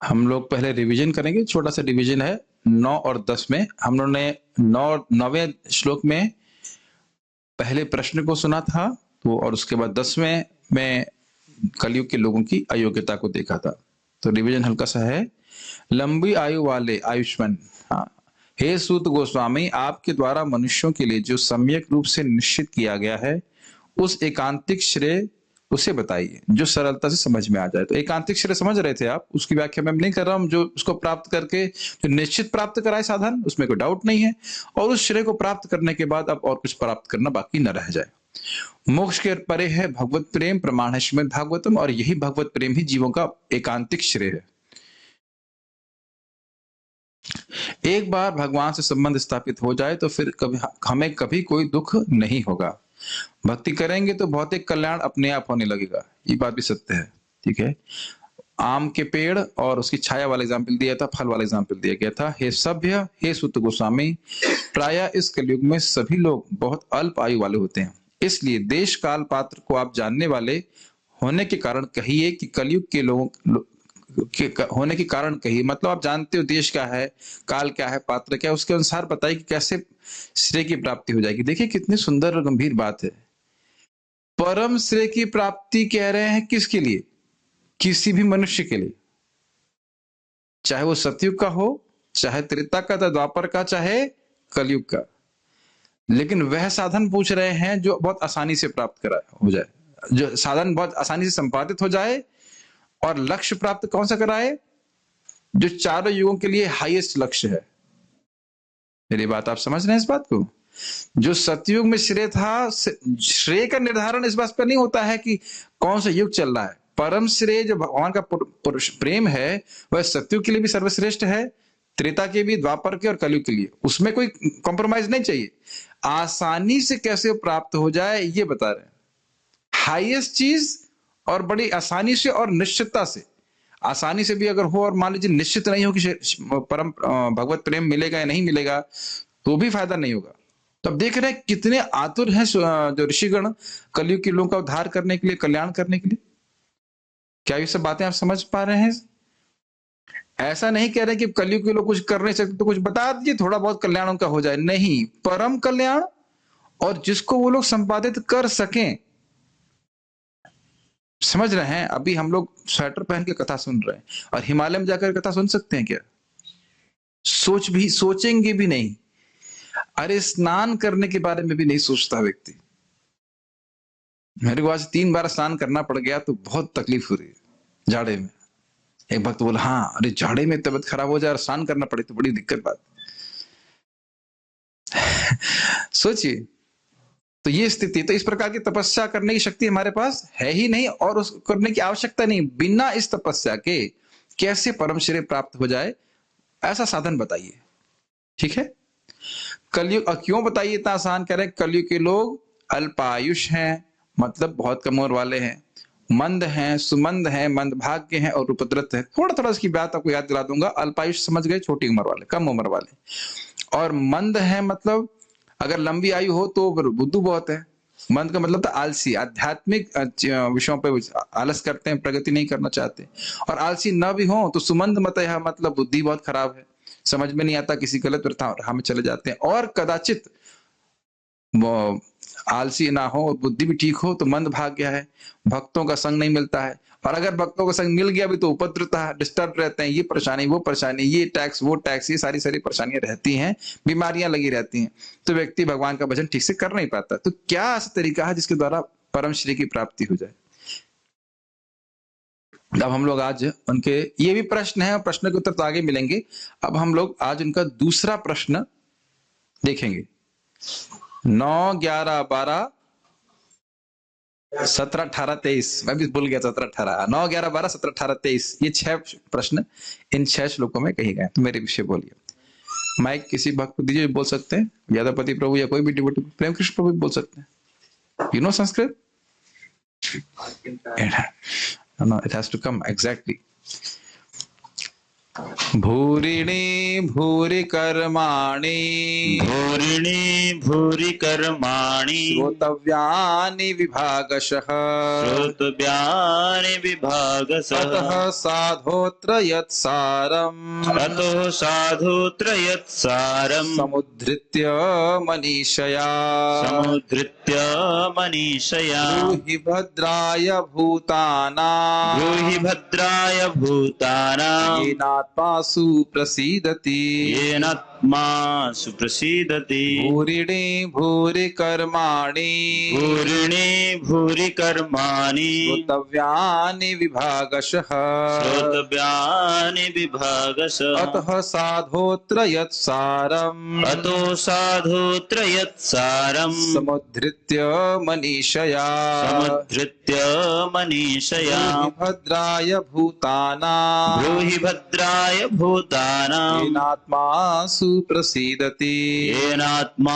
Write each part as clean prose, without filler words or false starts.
हम लोग पहले रिवीजन करेंगे, छोटा सा रिवीजन है। 9 और 10 में हम लोगों ने 9वें श्लोक में पहले प्रश्न को सुना था, तो और उसके बाद 10वें में कलयुग के लोगों की अयोग्यता को देखा था। तो रिवीजन हल्का सा है। लंबी आयु वाले आयुष्मान, हाँ, हे सूत गोस्वामी, आपके द्वारा मनुष्यों के लिए जो सम्यक रूप से निश्चित किया गया है, उस एकांतिक श्रेय उसे बताइए जो सरलता से समझ में आ जाए। तो एकांतिक श्रेय समझ रहे थे आप, उसकी व्याख्या मैं नहीं कर रहा हूं। जो उसको प्राप्त करके जो निश्चित प्राप्त कराए साधन, उसमें कोई डाउट नहीं है, और उस श्रेय को प्राप्त करने के बाद अब और कुछ प्राप्त करना बाकी न रह जाए। मोक्ष के परे है भगवत प्रेम, प्रमाण है श्रीमद् भागवतम, और यही भगवत प्रेम ही जीवों का एकांतिक श्रेय है। एक बार भगवान से संबंध स्थापित हो जाए तो फिर कभी हमें कभी कोई दुख नहीं होगा। भक्ति करेंगे तो भौतिक कल्याण अपने आप होने लगेगा। ये बात भी सत्य है, ठीक है। आम के पेड़ और उसकी छाया वाला एग्जाम्पल दिया था, फल वाला एग्जाम्पल दिया गया था। हे सभ्य, हे सुत गोस्वामी, प्रायः इस कलयुग में सभी लोग बहुत अल्प आयु वाले होते हैं, इसलिए देश काल पात्र को आप जानने वाले होने के कारण कहिए कि कलयुग के लोगों के होने के कारण कहिए, मतलब आप जानते हो देश क्या है, काल क्या है, पात्र क्या है, उसके अनुसार बताइए कि कैसे श्रेय की प्राप्ति हो जाएगी। देखिए कितनी सुंदर और गंभीर बात है। परम श्रेय की प्राप्ति कह रहे हैं किसके लिए? किसी भी मनुष्य के लिए, चाहे वो सतयुग का हो, चाहे त्रेता का, द्वापर का, चाहे कलयुग का। लेकिन वह साधन पूछ रहे हैं जो बहुत आसानी से प्राप्त करा हो जाए, जो साधन बहुत आसानी से संपादित हो जाए, और लक्ष्य प्राप्त कौन सा कराए? जो चारों युगों के लिए हाईएस्ट लक्ष्य है। मेरी बात आप समझ रहे हैं इस बात को? जो सतयुग में श्रेय था, श्रेय का निर्धारण इस बात पर नहीं होता है कि कौन सा युग चल रहा है। परम श्रेय जो भगवान का प्रेम है, वह सतयुग के लिए भी सर्वश्रेष्ठ है, त्रेता के भी, द्वापर के और कलयुग के लिए। उसमें कोई कॉम्प्रोमाइज नहीं चाहिए। आसानी से कैसे प्राप्त हो जाए ये बता रहे हैं। हाईएस्ट चीज और बड़ी आसानी से और निश्चितता से। आसानी से भी अगर हो और मान लीजिए निश्चित नहीं हो कि परम भगवत प्रेम मिलेगा या नहीं मिलेगा, तो भी फायदा नहीं होगा। तो अब देख रहे हैं कितने आतुर हैं जो ऋषिगण कलयुग के लोगों का उद्धार करने के लिए, कल्याण करने के लिए। क्या ये सब बातें आप समझ पा रहे हैं? ऐसा नहीं कह रहे कि कलयुग के लोग कुछ कर नहीं सकते तो कुछ बता दीजिए, थोड़ा बहुत कल्याण उनका हो जाए। नहीं, परम कल्याण, और जिसको वो लोग संपादित कर सकें। समझ रहे हैं? अभी हम लोग स्वेटर पहन के कथा सुन रहे हैं, और हिमालय में जाकर कथा सुन सकते हैं क्या? सोचेंगे भी नहीं। अरे स्नान करने के बारे में भी नहीं सोचता व्यक्ति। मेरे को आज 3 बार स्नान करना पड़ गया, तो बहुत तकलीफ हो रही है जाड़े में। एक भक्त बोला, हाँ अरे जाड़े में तबीयत खराब हो जाए और स्नान करना पड़े तो बड़ी दिक्कत बात। सोचिए, तो ये स्थिति, तो इस प्रकार की तपस्या करने की शक्ति हमारे पास है ही नहीं, और उस करने की आवश्यकता नहीं। बिना इस तपस्या के कैसे परम श्रेय प्राप्त हो जाए, ऐसा साधन बताइए। ठीक है। कलयुग क्यों बताइए इतना आसान करें? कलयुग के लोग अल्पायुष हैं, मतलब बहुत कम उम्र वाले हैं, मंद हैं, सुमंद हैं, मंद भाग्य हैं और उपद्रत हैं। थोड़ा थोड़ा इसकी बात आपको याद दिला दूंगा। अल्पायुष समझ गए, छोटी उम्र वाले, कम उम्र वाले। और मंद है मतलब अगर लंबी आयु हो तो बुद्धू बहुत है। मंद का मतलब था आलसी, आध्यात्मिक विषयों पे आलस करते हैं, प्रगति नहीं करना चाहते। और आलसी न भी हो तो सुमंद मत है, मतलब बुद्धि बहुत खराब है, समझ में नहीं आता, किसी गलत राह में चले जाते हैं। और कदाचित वो आलसी ना हो और बुद्धि भी ठीक हो तो मंद भाग्य है, भक्तों का संग नहीं मिलता है। और अगर भक्तों का संग मिल गया भी तो उपद्रवता है, डिस्टर्ब रहते हैं, ये परेशानी वो परेशानी, ये टैक्स वो टैक्स, ये सारी सारी परेशानियां रहती हैं, बीमारियां लगी रहती हैं। तो व्यक्ति भगवान का भजन ठीक से कर नहीं पाता। तो क्या ऐसा तरीका है जिसके द्वारा परम श्री की प्राप्ति हो जाए? अब हम लोग आज उनके ये भी प्रश्न है, और प्रश्न के उत्तर तो आगे मिलेंगे। अब हम लोग आज उनका दूसरा प्रश्न देखेंगे। 9, 11, 12, 17, 18, 23, मैं भी भूल गया। 17, 18, 9, 11, 12, 17, 18, 23, ये 6 प्रश्न इन 6 श्लोकों में कही गए। तो मेरे विषय बोलिए। माइक किसी भक्त को दीजिए, बोल सकते हैं। यादवपति प्रभु या कोई भी डिवोटी, प्रेम कृष्ण प्रभु बोल सकते हैं। You know Sanskrit? No, it has to come exactly. भूरिणी भूरि कर्माणि भूरिणी भूरि कर्माणि श्रोतव्यानि विभागशः श्रोतव्यानि विभागशः अतः साधोऽत्र यत्सारम् अतो साधुत्र यत्सारम् समुद्धृत्य मनीषया समुद्धृत्य मनीषया ब्रूहि भद्राय भूतानां ब्रूहि भद्राय भूतानां येनात्मासु प्रसीदति येनात्मा सुप्रसीदति भूरिणी भूरि कर्माणि भूरिणी भूरि कर्माणि श्रोतव्यानि विभागशः श्रोतव्यानि विभागशः अतः साधोऽत्र यत्सारम् अतो साधुत्र यत्सारम् समुद्धृत्य मनीषया समुद्धृत्य मनीषया ब्रूहि भद्राय भूतानां ब्रूहि भद्राय भूतानां येनात्मासु प्रसीदति येनात्मा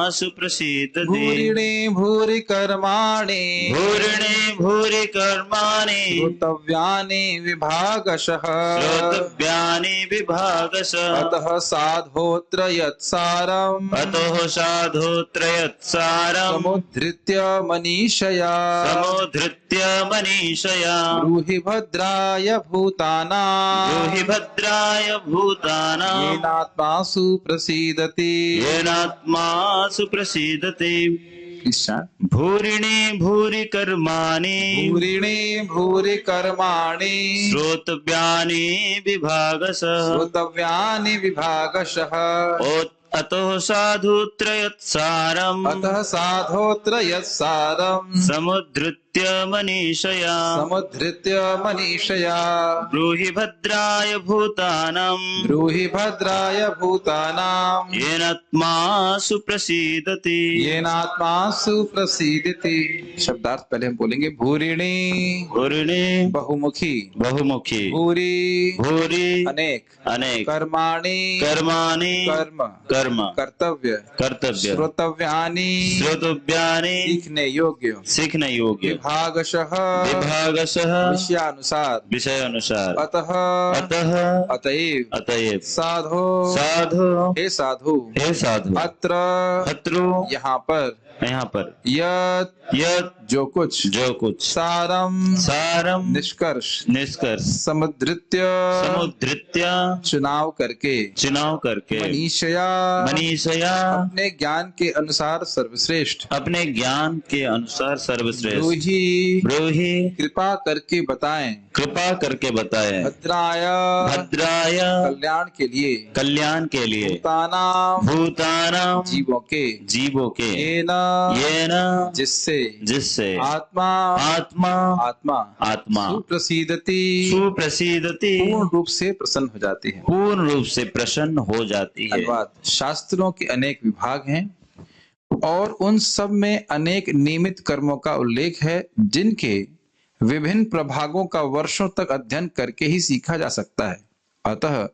सुप्रसीदति भूरिणी भूरि कर्माणि भूरिणी भूरि कर्माणि श्रोतव्यानि विभागशः श्रोतव्यानि विभागशः अतः साधोऽत्र यत्सारम् अतो साधुत्र यत्सारम् समुद्धृत्य मनीषया समुद्धृत्य मनीषया ब्रूहि भद्राय भूतानां ब्रूहि भद्राय भूतानां येनात्मासु प्रसीदति येनात्मा सुप्रसीदति कृष्ण भूरिणी भूरि कर्माणि भूरिणी भूरि कर्माणि श्रोतव्यानि विभागशः श्रोतव्यानि विभागशः अतो साधुत्र यत्सारम् अतः साधोऽत्र यत्सारम् समुद्धृत्य मनीषया समुद्धृत्य मनीषया ब्रूहि भद्राय भूतानां ब्रूहि भद्राय भूतानां येनात्मा सुप्रसीदति येनात्मासु प्रसीदति। शब्दार्थ पहले हम बोलेंगे। भूरिणी भूरिणी बहुमुखी बहुमुखी भूरि भूरि अनेक अनेक कर्माणि कर्माणि कर्म कर्म कर्तव्य कर्तव्य श्रोतव्यानि श्रोतव्यानि सीखने योग्य सीखने योग्य विभागशः विभागशः विषयानुसार विषय अनुसार अतः अतः अतएव अतएव साधो साधु हे साधु हे साधु अत्र शत्रु यहाँ पर यहाँ पर यत यत जो कुछ सारम सारम निष्कर्ष निष्कर्ष समुद्धृत्य समुद्धृत्य चुनाव करके चुनाव करके मनीषया मनीषया अपने ज्ञान के अनुसार सर्वश्रेष्ठ अपने ज्ञान के अनुसार सर्वश्रेष्ठ ब्रूहि ब्रूहि कृपा करके बताएं कृपा करके बताए भद्राय भद्राय कल्याण के लिए भूतानां भूतानां जीवों के येन जिससे आत्मा सुप्रसीदति पूर्ण रूप से प्रसन्न हो जाती है। पूर्ण रूप से प्रसन्न हो जाती है। धन्यवाद। शास्त्रों के अनेक विभाग हैं और उन सब में अनेक नियमित कर्मों का उल्लेख है जिनके विभिन्न प्रभागों का वर्षों तक अध्ययन करके ही सीखा जा सकता है। अतः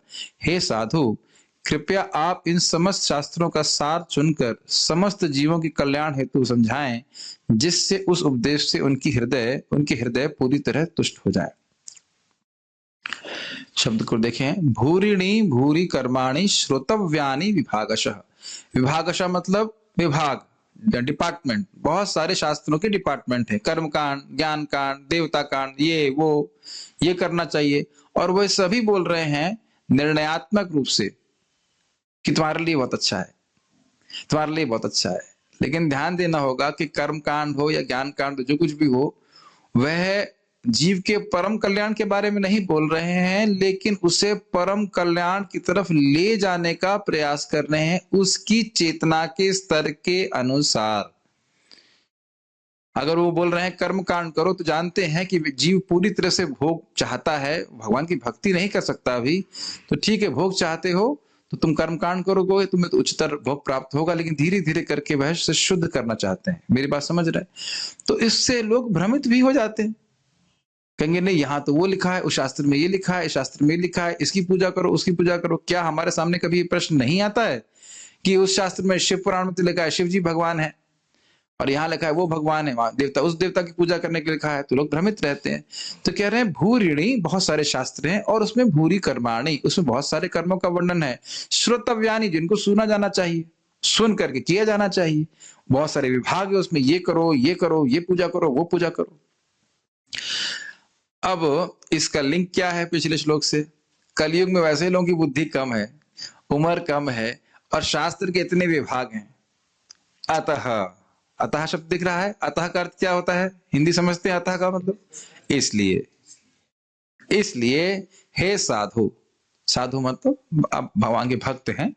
हे साधु, कृपया आप इन समस्त शास्त्रों का सार चुनकर समस्त जीवों के कल्याण हेतु समझाएं, जिससे उस उपदेश से उनके हृदय पूरी तरह तुष्ट हो जाए। शब्द को देखें। भूरिणी भूरि कर्माणि श्रोतव्यानि विभागशः। विभागशः मतलब विभाग, डिपार्टमेंट। बहुत सारे शास्त्रों के डिपार्टमेंट है। कर्म कांड, ज्ञान कांड, देवता कांड, ये करना चाहिए। और वह सभी बोल रहे हैं निर्णयात्मक रूप से कि तुम्हारे लिए बहुत अच्छा है, तुम्हारे लिए बहुत अच्छा है। लेकिन ध्यान देना होगा कि कर्म कांड हो या ज्ञान कांड हो, जो कुछ भी हो, वह जीव के परम कल्याण के बारे में नहीं बोल रहे हैं, लेकिन उसे परम कल्याण की तरफ ले जाने का प्रयास कर रहे हैं उसकी चेतना के स्तर के अनुसार। अगर वो बोल रहे हैं कर्म कांड करो, तो जानते हैं कि जीव पूरी तरह से भोग चाहता है, भगवान की भक्ति नहीं कर सकता अभी, तो ठीक है, भोग चाहते हो तो तुम कर्म कांड करोगे, तुम्हें तो उच्चतर भोग प्राप्त होगा, लेकिन धीरे धीरे करके वह से शुद्ध करना चाहते हैं। मेरी बात समझ रहे हैं? तो इससे लोग भ्रमित भी हो जाते हैं। कहेंगे नहीं, यहाँ तो वो लिखा है, उस शास्त्र में ये लिखा है, इस शास्त्र में लिखा है, इसकी पूजा करो, उसकी पूजा करो। क्या हमारे सामने कभी ये प्रश्न नहीं आता है कि उस शास्त्र में, शिव पुराण में तो लिखा है शिव जी भगवान है, और यहाँ लिखा है वो भगवान है, वहां देवता, उस देवता की पूजा करने के लिए लिखा है, तो लोग भ्रमित रहते हैं। तो कह रहे हैं भूरिणी, बहुत सारे शास्त्र हैं और उसमें भूरी कर्माणी, उसमें बहुत सारे कर्मों का वर्णन है। श्रोतव्यानी, जिनको सुना जाना चाहिए, सुन करके किया जाना चाहिए। बहुत सारे विभाग है उसमें, ये करो, ये करो, ये पूजा करो, वो पूजा करो। अब इसका लिंक क्या है पिछले श्लोक से? कलयुग में वैसे लोगों की बुद्धि कम है, उम्र कम है और शास्त्र के इतने विभाग हैं। अतः, अतः शब्द दिख रहा है, अतः का अर्थ क्या होता है? हिंदी समझते हैं अतः का मतलब? इसलिए, इसलिए हे साधु, साधु मतलब आप भगवान के भक्त हैं।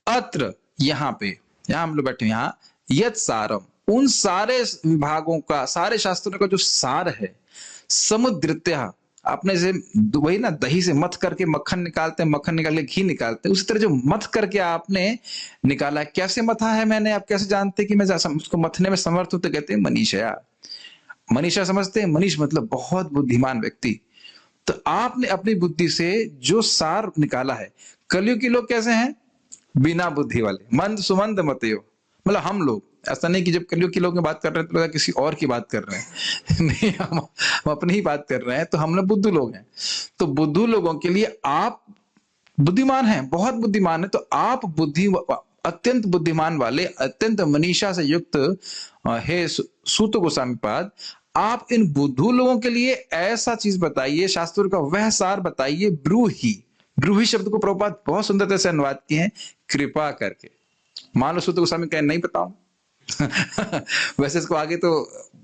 अत्र, यहाँ पे, यहाँ हम लोग बैठे, यहाँ यत सारम, उन सारे विभागों का, सारे शास्त्रों का जो सार है, समुद्रतः, आपने से वही ना, दही से मथ करके मक्खन निकालते हैं, मक्खन निकाल के घी निकालते हैं, उसी तरह जो मथ करके आपने निकाला, कैसे मथा है मैंने, आप कैसे जानते कि मैं उसको मथने में समर्थ हूं? तो कहते हैं मनीषया। मनीषा समझते हैं? मनीष मतलब बहुत बुद्धिमान व्यक्ति। तो आपने अपनी बुद्धि से जो सार निकाला है। कलयुग के लोग कैसे हैं? बिना बुद्धि वाले, मंद सुमंद मतयो, मतलब हम लोग, ऐसा नहीं कि जब कलयुग के लोग में बात कर रहे हैं तो किसी और की बात कर रहे हैं नहीं, हम अपनी ही बात कर रहे हैं। तो हम लोग बुद्धू लोग हैं। तो बुद्धू लोगों के लिए आप बुद्धिमान हैं, बहुत बुद्धिमान है। तो आप बुद्धि, अत्यंत बुद्धिमान वाले, अत्यंत मनीषा से युक्त हे सूत गोस्वामीपाद, आप इन बुद्धू लोगों के लिए ऐसा चीज बताइए, शास्त्रों का वह सार बताइए। ब्रूही, ब्रूही शब्द को प्रभुपाद बहुत सुंदरता से अनुवाद किए हैं, कृपा करके। मान लो सूत गोस्वामी कहे नहीं बताऊं वैसे इसको आगे तो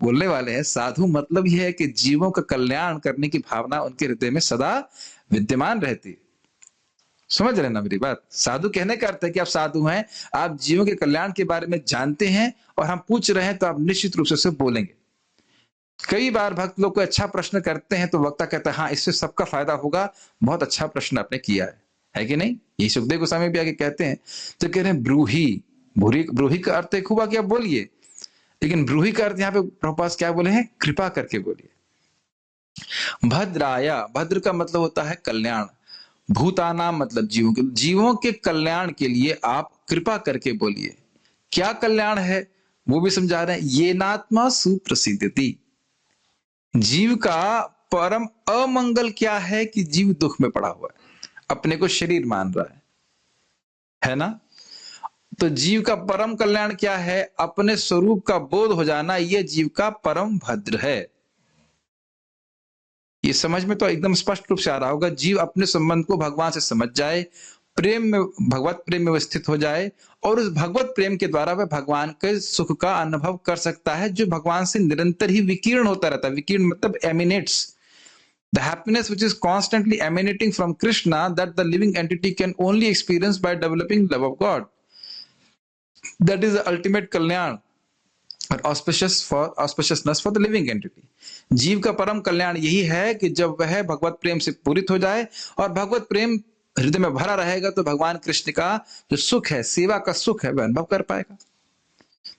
बोलने वाले हैं। साधु मतलब यह है कि जीवों का कल्याण करने की भावना उनके हृदय में सदा विद्यमान रहती है। समझ रहे ना मेरी बात? साधु कहने का अर्थ है कि आप साधु हैं, आप जीवों के कल्याण के बारे में जानते हैं और हम पूछ रहे हैं तो आप निश्चित रूप से उसे बोलेंगे। कई बार भक्त लोग को अच्छा प्रश्न करते हैं तो वक्ता कहता है हाँ इससे सबका फायदा होगा, बहुत अच्छा प्रश्न आपने किया है कि नहीं? ये सुखदेव गोस्वामी भी आगे कहते हैं। तो कह रहे हैं ब्रूही, ब्रूही का अर्थ एक हुआ कि आप बोलिए, लेकिन ब्रूही का अर्थ यहाँ पे प्रभुपाद क्या बोले हैं? कृपा करके बोलिए। भद्राया, भद्र का मतलब होता है कल्याण, भूतानाम मतलब जीवों के कल्याण के लिए आप कृपा करके बोलिए। क्या कल्याण है वो भी समझा रहे हैं। ये नात्मा सुप्रसिद्धति, जीव का परम अमंगल क्या है कि जीव दुख में पड़ा हुआ है, अपने को शरीर मान रहा है ना? तो जीव का परम कल्याण क्या है? अपने स्वरूप का बोध हो जाना, यह जीव का परम भद्र है। ये समझ में तो एकदम स्पष्ट रूप से आ रहा होगा। जीव अपने संबंध को भगवान से समझ जाए, प्रेम में, भगवत प्रेम में स्थित हो जाए और उस भगवत प्रेम के द्वारा वह भगवान के सुख का अनुभव कर सकता है, जो भगवान से निरंतर ही विकीर्ण होता रहता है। विकीर्ण मतलब emanates, the happiness which is constantly emanating from Krishna, that the living entity can only experience by developing love of God. That is the ultimate kalyan और auspiciousness for the living entity. जीव का परम कल्याण यही है कि जब वह भगवत प्रेम से पूरित हो जाए और भगवत प्रेम हृदय में भरा रहेगा तो भगवान कृष्ण का जो सुख है, सेवा का सुख है, वह अनुभव कर पाएगा।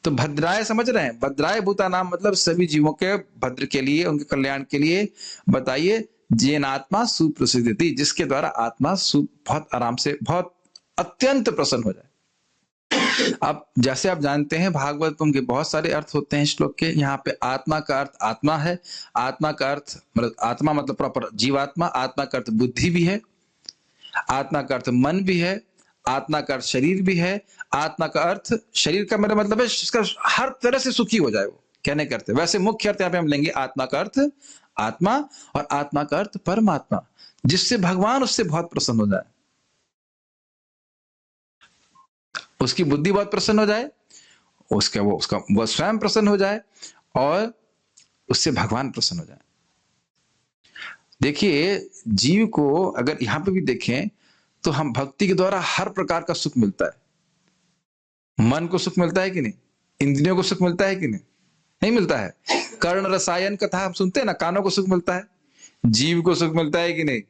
तो भद्राय समझ रहे हैं? भद्राय भूता नाम मतलब सभी जीवों के भद्र के लिए, उनके कल्याण के लिए बताइए। जैन आत्मा सुप्रसिद्धि, जिसके द्वारा आत्मा बहुत आराम से, बहुत अत्यंत प्रसन्न हो जाए। अब जैसे आप जानते हैं भागवतम के बहुत सारे अर्थ होते हैं श्लोक के। यहाँ पे आत्मा का अर्थ आत्मा है, आत्मा का अर्थ मतलब आत्मा मतलब प्रॉपर जीवात्मा, आत्मा का अर्थ बुद्धि भी है, आत्मा का अर्थ मन भी है, आत्मा का अर्थ शरीर भी है। आत्मा का अर्थ, शरीर का मेरा मतलब है इसका हर तरह से सुखी हो जाए वो कहने करते। वैसे मुख्य अर्थ यहाँ पे हम लेंगे आत्मा का अर्थ आत्मा और आत्मा का अर्थ परमात्मा, जिससे भगवान उससे बहुत प्रसन्न हो जाए, उसकी बुद्धि बहुत प्रसन्न हो जाए, उसका वो स्वयं प्रसन्न हो जाए और उससे भगवान प्रसन्न हो जाए। देखिए जीव को अगर यहां पे भी देखें तो हम भक्ति के द्वारा हर प्रकार का सुख मिलता है। मन को सुख मिलता है कि नहीं? इंद्रियों को सुख मिलता है कि नहीं? नहीं मिलता है। कर्ण रसायन कथा हम सुनते हैं ना, कानों को सुख मिलता है। जीव को सुख मिलता है कि नहीं?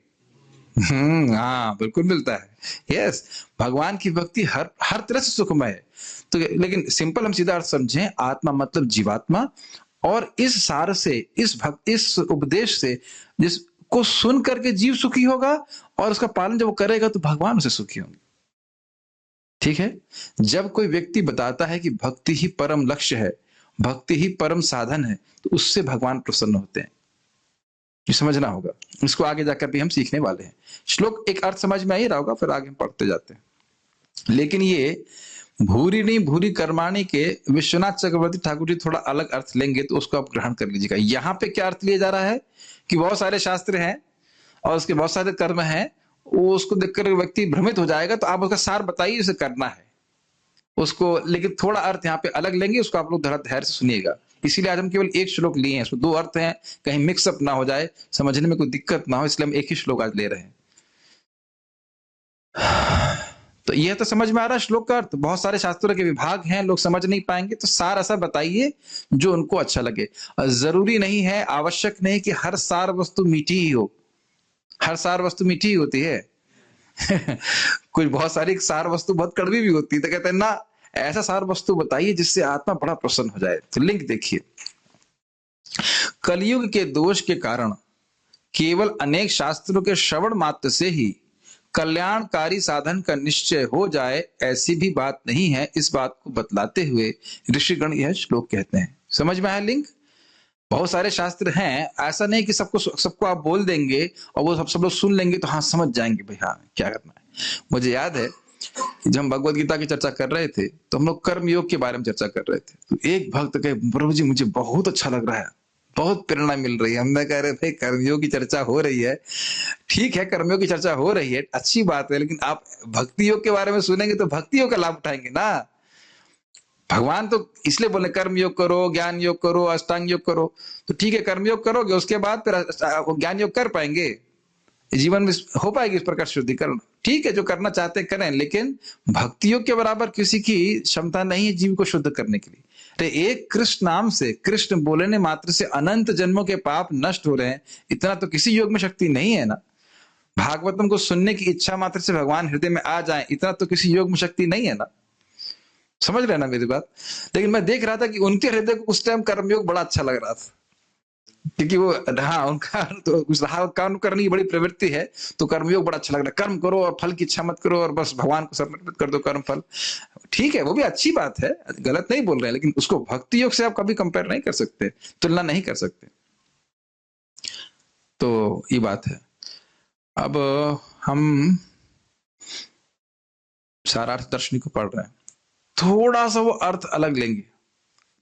हाँ बिल्कुल मिलता है। यस, भगवान की भक्ति हर तरह से सुखमय है। तो लेकिन सिंपल हम सीधा अर्थ समझें, आत्मा मतलब जीवात्मा, और इस सार से, इस उपदेश से जिसको सुन करके जीव सुखी होगा और उसका पालन जब वो करेगा तो भगवान उसे सुखी होंगे। ठीक है? जब कोई व्यक्ति बताता है कि भक्ति ही परम लक्ष्य है भक्ति ही परम साधन है, तो उससे भगवान प्रसन्न होते हैं। ये समझना होगा, इसको आगे जाकर भी हम सीखने वाले हैं। श्लोक एक अर्थ समझ में आ ही रहा होगा, फिर आगे हम पढ़ते जाते हैं। लेकिन ये भूरिणी भूरि कर्माणी के विश्वनाथ चक्रवर्ती ठाकुर जी थोड़ा अलग अर्थ लेंगे, तो उसको आप ग्रहण कर लीजिएगा। यहाँ पे क्या अर्थ लिया जा रहा है कि बहुत सारे शास्त्र हैं और उसके बहुत सारे कर्म हैं, वो उसको देखकर व्यक्ति भ्रमित हो जाएगा, तो आप उसका सार बताइए उसे करना है उसको। लेकिन थोड़ा अर्थ यहाँ पे अलग लेंगे, उसको आप लोग धैर्य से सुनिएगा। इसीलिए आज हम केवल एक श्लोक लिए हैं, उसमें दो अर्थ हैं, कहीं मिक्सअप ना हो जाए, समझने में कोई दिक्कत ना हो, इसलिए हम एक ही श्लोक आज ले रहे हैं। तो यह तो समझ में आ रहा है श्लोक का अर्थ। बहुत सारे शास्त्रों के विभाग हैं, लोग समझ नहीं पाएंगे, तो सार ऐसा बताइए जो उनको अच्छा लगे। जरूरी नहीं है, आवश्यक नहीं कि हर सार वस्तु मीठी ही हो। हर सार वस्तु मीठी ही होती है कुछ बहुत सारी सार वस्तु बहुत कड़वी भी होती है, तो कहते हैं ना, ऐसा सार वस्तु बताइए जिससे आत्मा बड़ा प्रसन्न हो जाए। तो लिंक देखिए, कलयुग के दोष के कारण केवल अनेक शास्त्रों के श्रवण मात्र से ही कल्याणकारी साधन का निश्चय हो जाए, ऐसी भी बात नहीं है। इस बात को बतलाते हुए ऋषिगण यह श्लोक कहते हैं। समझ में आया लिंक? बहुत सारे शास्त्र हैं, ऐसा नहीं कि सबको आप बोल देंगे और वो सब लोग सुन लेंगे तो हाँ समझ जाएंगे भाई हाँ क्या करना है। मुझे याद है जब हम भगवत गीता की चर्चा कर रहे थे, तो हम लोग कर्म योग के बारे में चर्चा कर रहे थे। तो एक भक्त कहे, प्रभु जी मुझे बहुत अच्छा लग रहा है, बहुत प्रेरणा मिल रही है। हमने कह रहे थे कर्मयोग की चर्चा हो रही है, ठीक है कर्मयोग की चर्चा हो रही है, अच्छी बात है, लेकिन आप भक्ति योग के बारे में सुनेंगे तो भक्ति योग का लाभ उठाएंगे ना। भगवान तो इसलिए बोले कर्म योग करो, ज्ञान योग करो, अष्टांग योग करो। तो ठीक है कर्म योग करोगे, उसके बाद फिर ज्ञान योग कर पाएंगे, जीवन में हो पाएगी इस प्रकार शुद्धिकरण। ठीक है, जो करना चाहते करें, लेकिन भक्ति योग के बराबर किसी की क्षमता नहीं है जीव को शुद्ध करने के लिए। तो एक कृष्ण नाम से, कृष्ण बोलने मात्र से अनंत जन्मों के पाप नष्ट हो रहे हैं, इतना तो किसी योग में शक्ति नहीं है ना। भागवतम को सुनने की इच्छा मात्र से भगवान हृदय में आ जाए, इतना तो किसी योग में शक्ति नहीं है ना। समझ रहे ना मेरी बात? लेकिन मैं देख रहा था कि उनके हृदय को उस टाइम कर्मयोग बड़ा अच्छा लग रहा था, क्योंकि वो हाँ उनका तो उस कर्म करने की बड़ी प्रवृत्ति है, तो कर्मयोग बड़ा अच्छा लग रहा है। कर्म करो और फल की इच्छा मत करो और बस भगवान को समर्पित कर दो कर्म फल। ठीक है, वो भी अच्छी बात है, गलत नहीं बोल रहे हैं, लेकिन उसको भक्ति योग से आप कभी कंपेयर नहीं कर सकते, तुलना नहीं कर सकते। तो ये बात है। अब हम सारार्थ दर्शनी को पढ़ रहे हैं, थोड़ा सा वो अर्थ अलग लेंगे,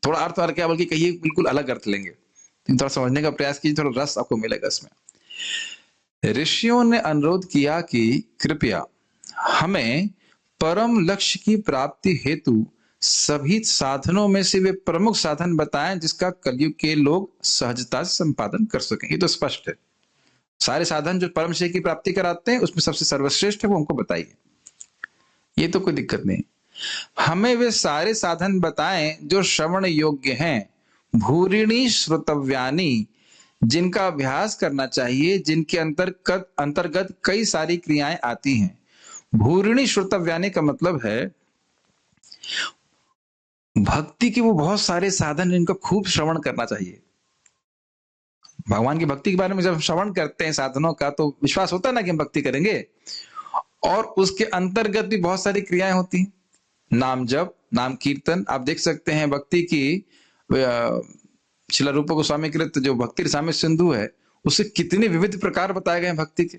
थोड़ा अर्थ अलग क्या बल्कि कहिए बिल्कुल अलग अर्थ लेंगे, थोड़ा समझने का प्रयास कीजिए, थोड़ा रस आपको मिलेगा इसमें। ऋषियों ने अनुरोध किया कि कृपया हमें परम लक्ष्य की प्राप्ति हेतु सभी साधनों में से वे प्रमुख साधन बताएं जिसका कलयुग के लोग सहजता से संपादन कर सकें। ये तो स्पष्ट है, सारे साधन जो परम लक्ष्य की प्राप्ति कराते हैं उसमें सबसे सर्वश्रेष्ठ है वो हमको बताइए, ये तो कोई दिक्कत नहीं। हमें वे सारे साधन बताएं जो श्रवण योग्य हैं, भूरिणी श्रुतव्यानी, जिनका अभ्यास करना चाहिए, जिनके अंतर्गत कई सारी क्रियाएं आती हैं। भूरिणी श्रुतव्यानी का मतलब है भक्ति की वो बहुत सारे साधन जिनका खूब श्रवण करना चाहिए। भगवान की भक्ति के बारे में जब श्रवण करते हैं साधनों का, तो विश्वास होता है ना कि हम भक्ति करेंगे, और उसके अंतर्गत भी बहुत सारी क्रियाएं होती हैं, नाम जप, नाम कीर्तन। आप देख सकते हैं भक्ति की श्रील रूप गोस्वामी कृत जो भक्ति रसामृत सिंधु है, उससे कितने विविध प्रकार बताए गए हैं भक्ति के।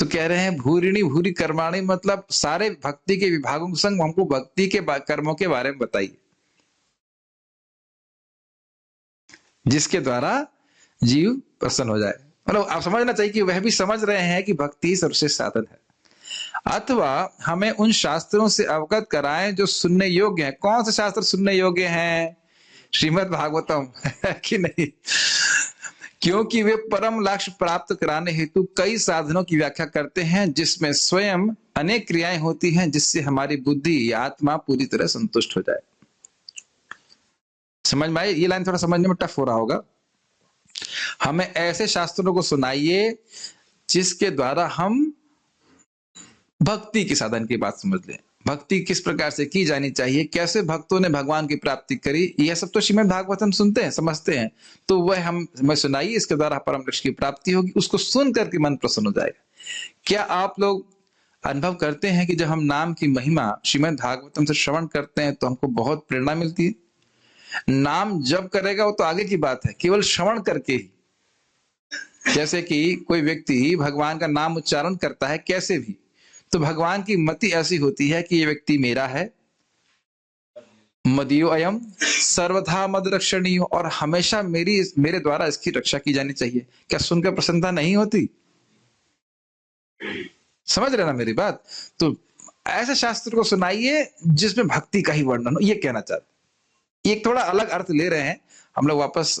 तो कह रहे हैं भूरिणी भूरि कर्माणी, मतलब सारे भक्ति के विभागों के संग हमको भक्ति के कर्मों के बारे में बताइए, जिसके द्वारा जीव प्रसन्न हो जाए। मतलब आप समझना चाहिए कि वह भी समझ रहे हैं कि भक्ति सर्वश्रेष्ठ साधन है। अथवा हमें उन शास्त्रों से अवगत कराएं जो सुनने योग्य हैं। कौन से शास्त्र सुनने योग्य हैं? श्रीमद् भागवतम कि नहीं? क्योंकि वे परम लक्ष्य प्राप्त कराने हेतु कई साधनों की व्याख्या करते हैं, जिसमें स्वयं अनेक क्रियाएं होती हैं, जिससे हमारी बुद्धि या आत्मा पूरी तरह संतुष्ट हो जाए। समझ में आई? ये लाइन थोड़ा समझने में टफ हो रहा होगा। हमें ऐसे शास्त्रों को सुनाइए जिसके द्वारा हम भक्ति के साधन की बात समझ लें, भक्ति किस प्रकार से की जानी चाहिए, कैसे भक्तों ने भगवान की प्राप्ति करी, यह सब तो श्रीमद् भागवतम सुनते हैं, समझते हैं। तो वह हमें सुनाइए, इसके द्वारा परम लक्ष्य की प्राप्ति होगी, उसको सुन करके मन प्रसन्न हो जाएगा। क्या आप लोग अनुभव करते हैं कि जब हम नाम की महिमा श्रीमद् भागवतम से श्रवण करते हैं तो हमको बहुत प्रेरणा मिलती है? नाम जप करेगा वो तो आगे की बात है, केवल श्रवण करके ही। जैसे कि कोई व्यक्ति भगवान का नाम उच्चारण करता है कैसे भी, तो भगवान की मति ऐसी होती है कि ये व्यक्ति मेरा है, मदियो अयम सर्वथा मद रक्षणीय, और हमेशा मेरे द्वारा इसकी रक्षा की जानी चाहिए। क्या सुनकर प्रसन्नता नहीं होती? समझ रहे ना मेरी बात? तो ऐसे शास्त्र को सुनाइए जिसमें भक्ति का ही वर्णन हो, ये कहना चाहते। एक थोड़ा अलग अर्थ ले रहे हैं हम लोग, वापस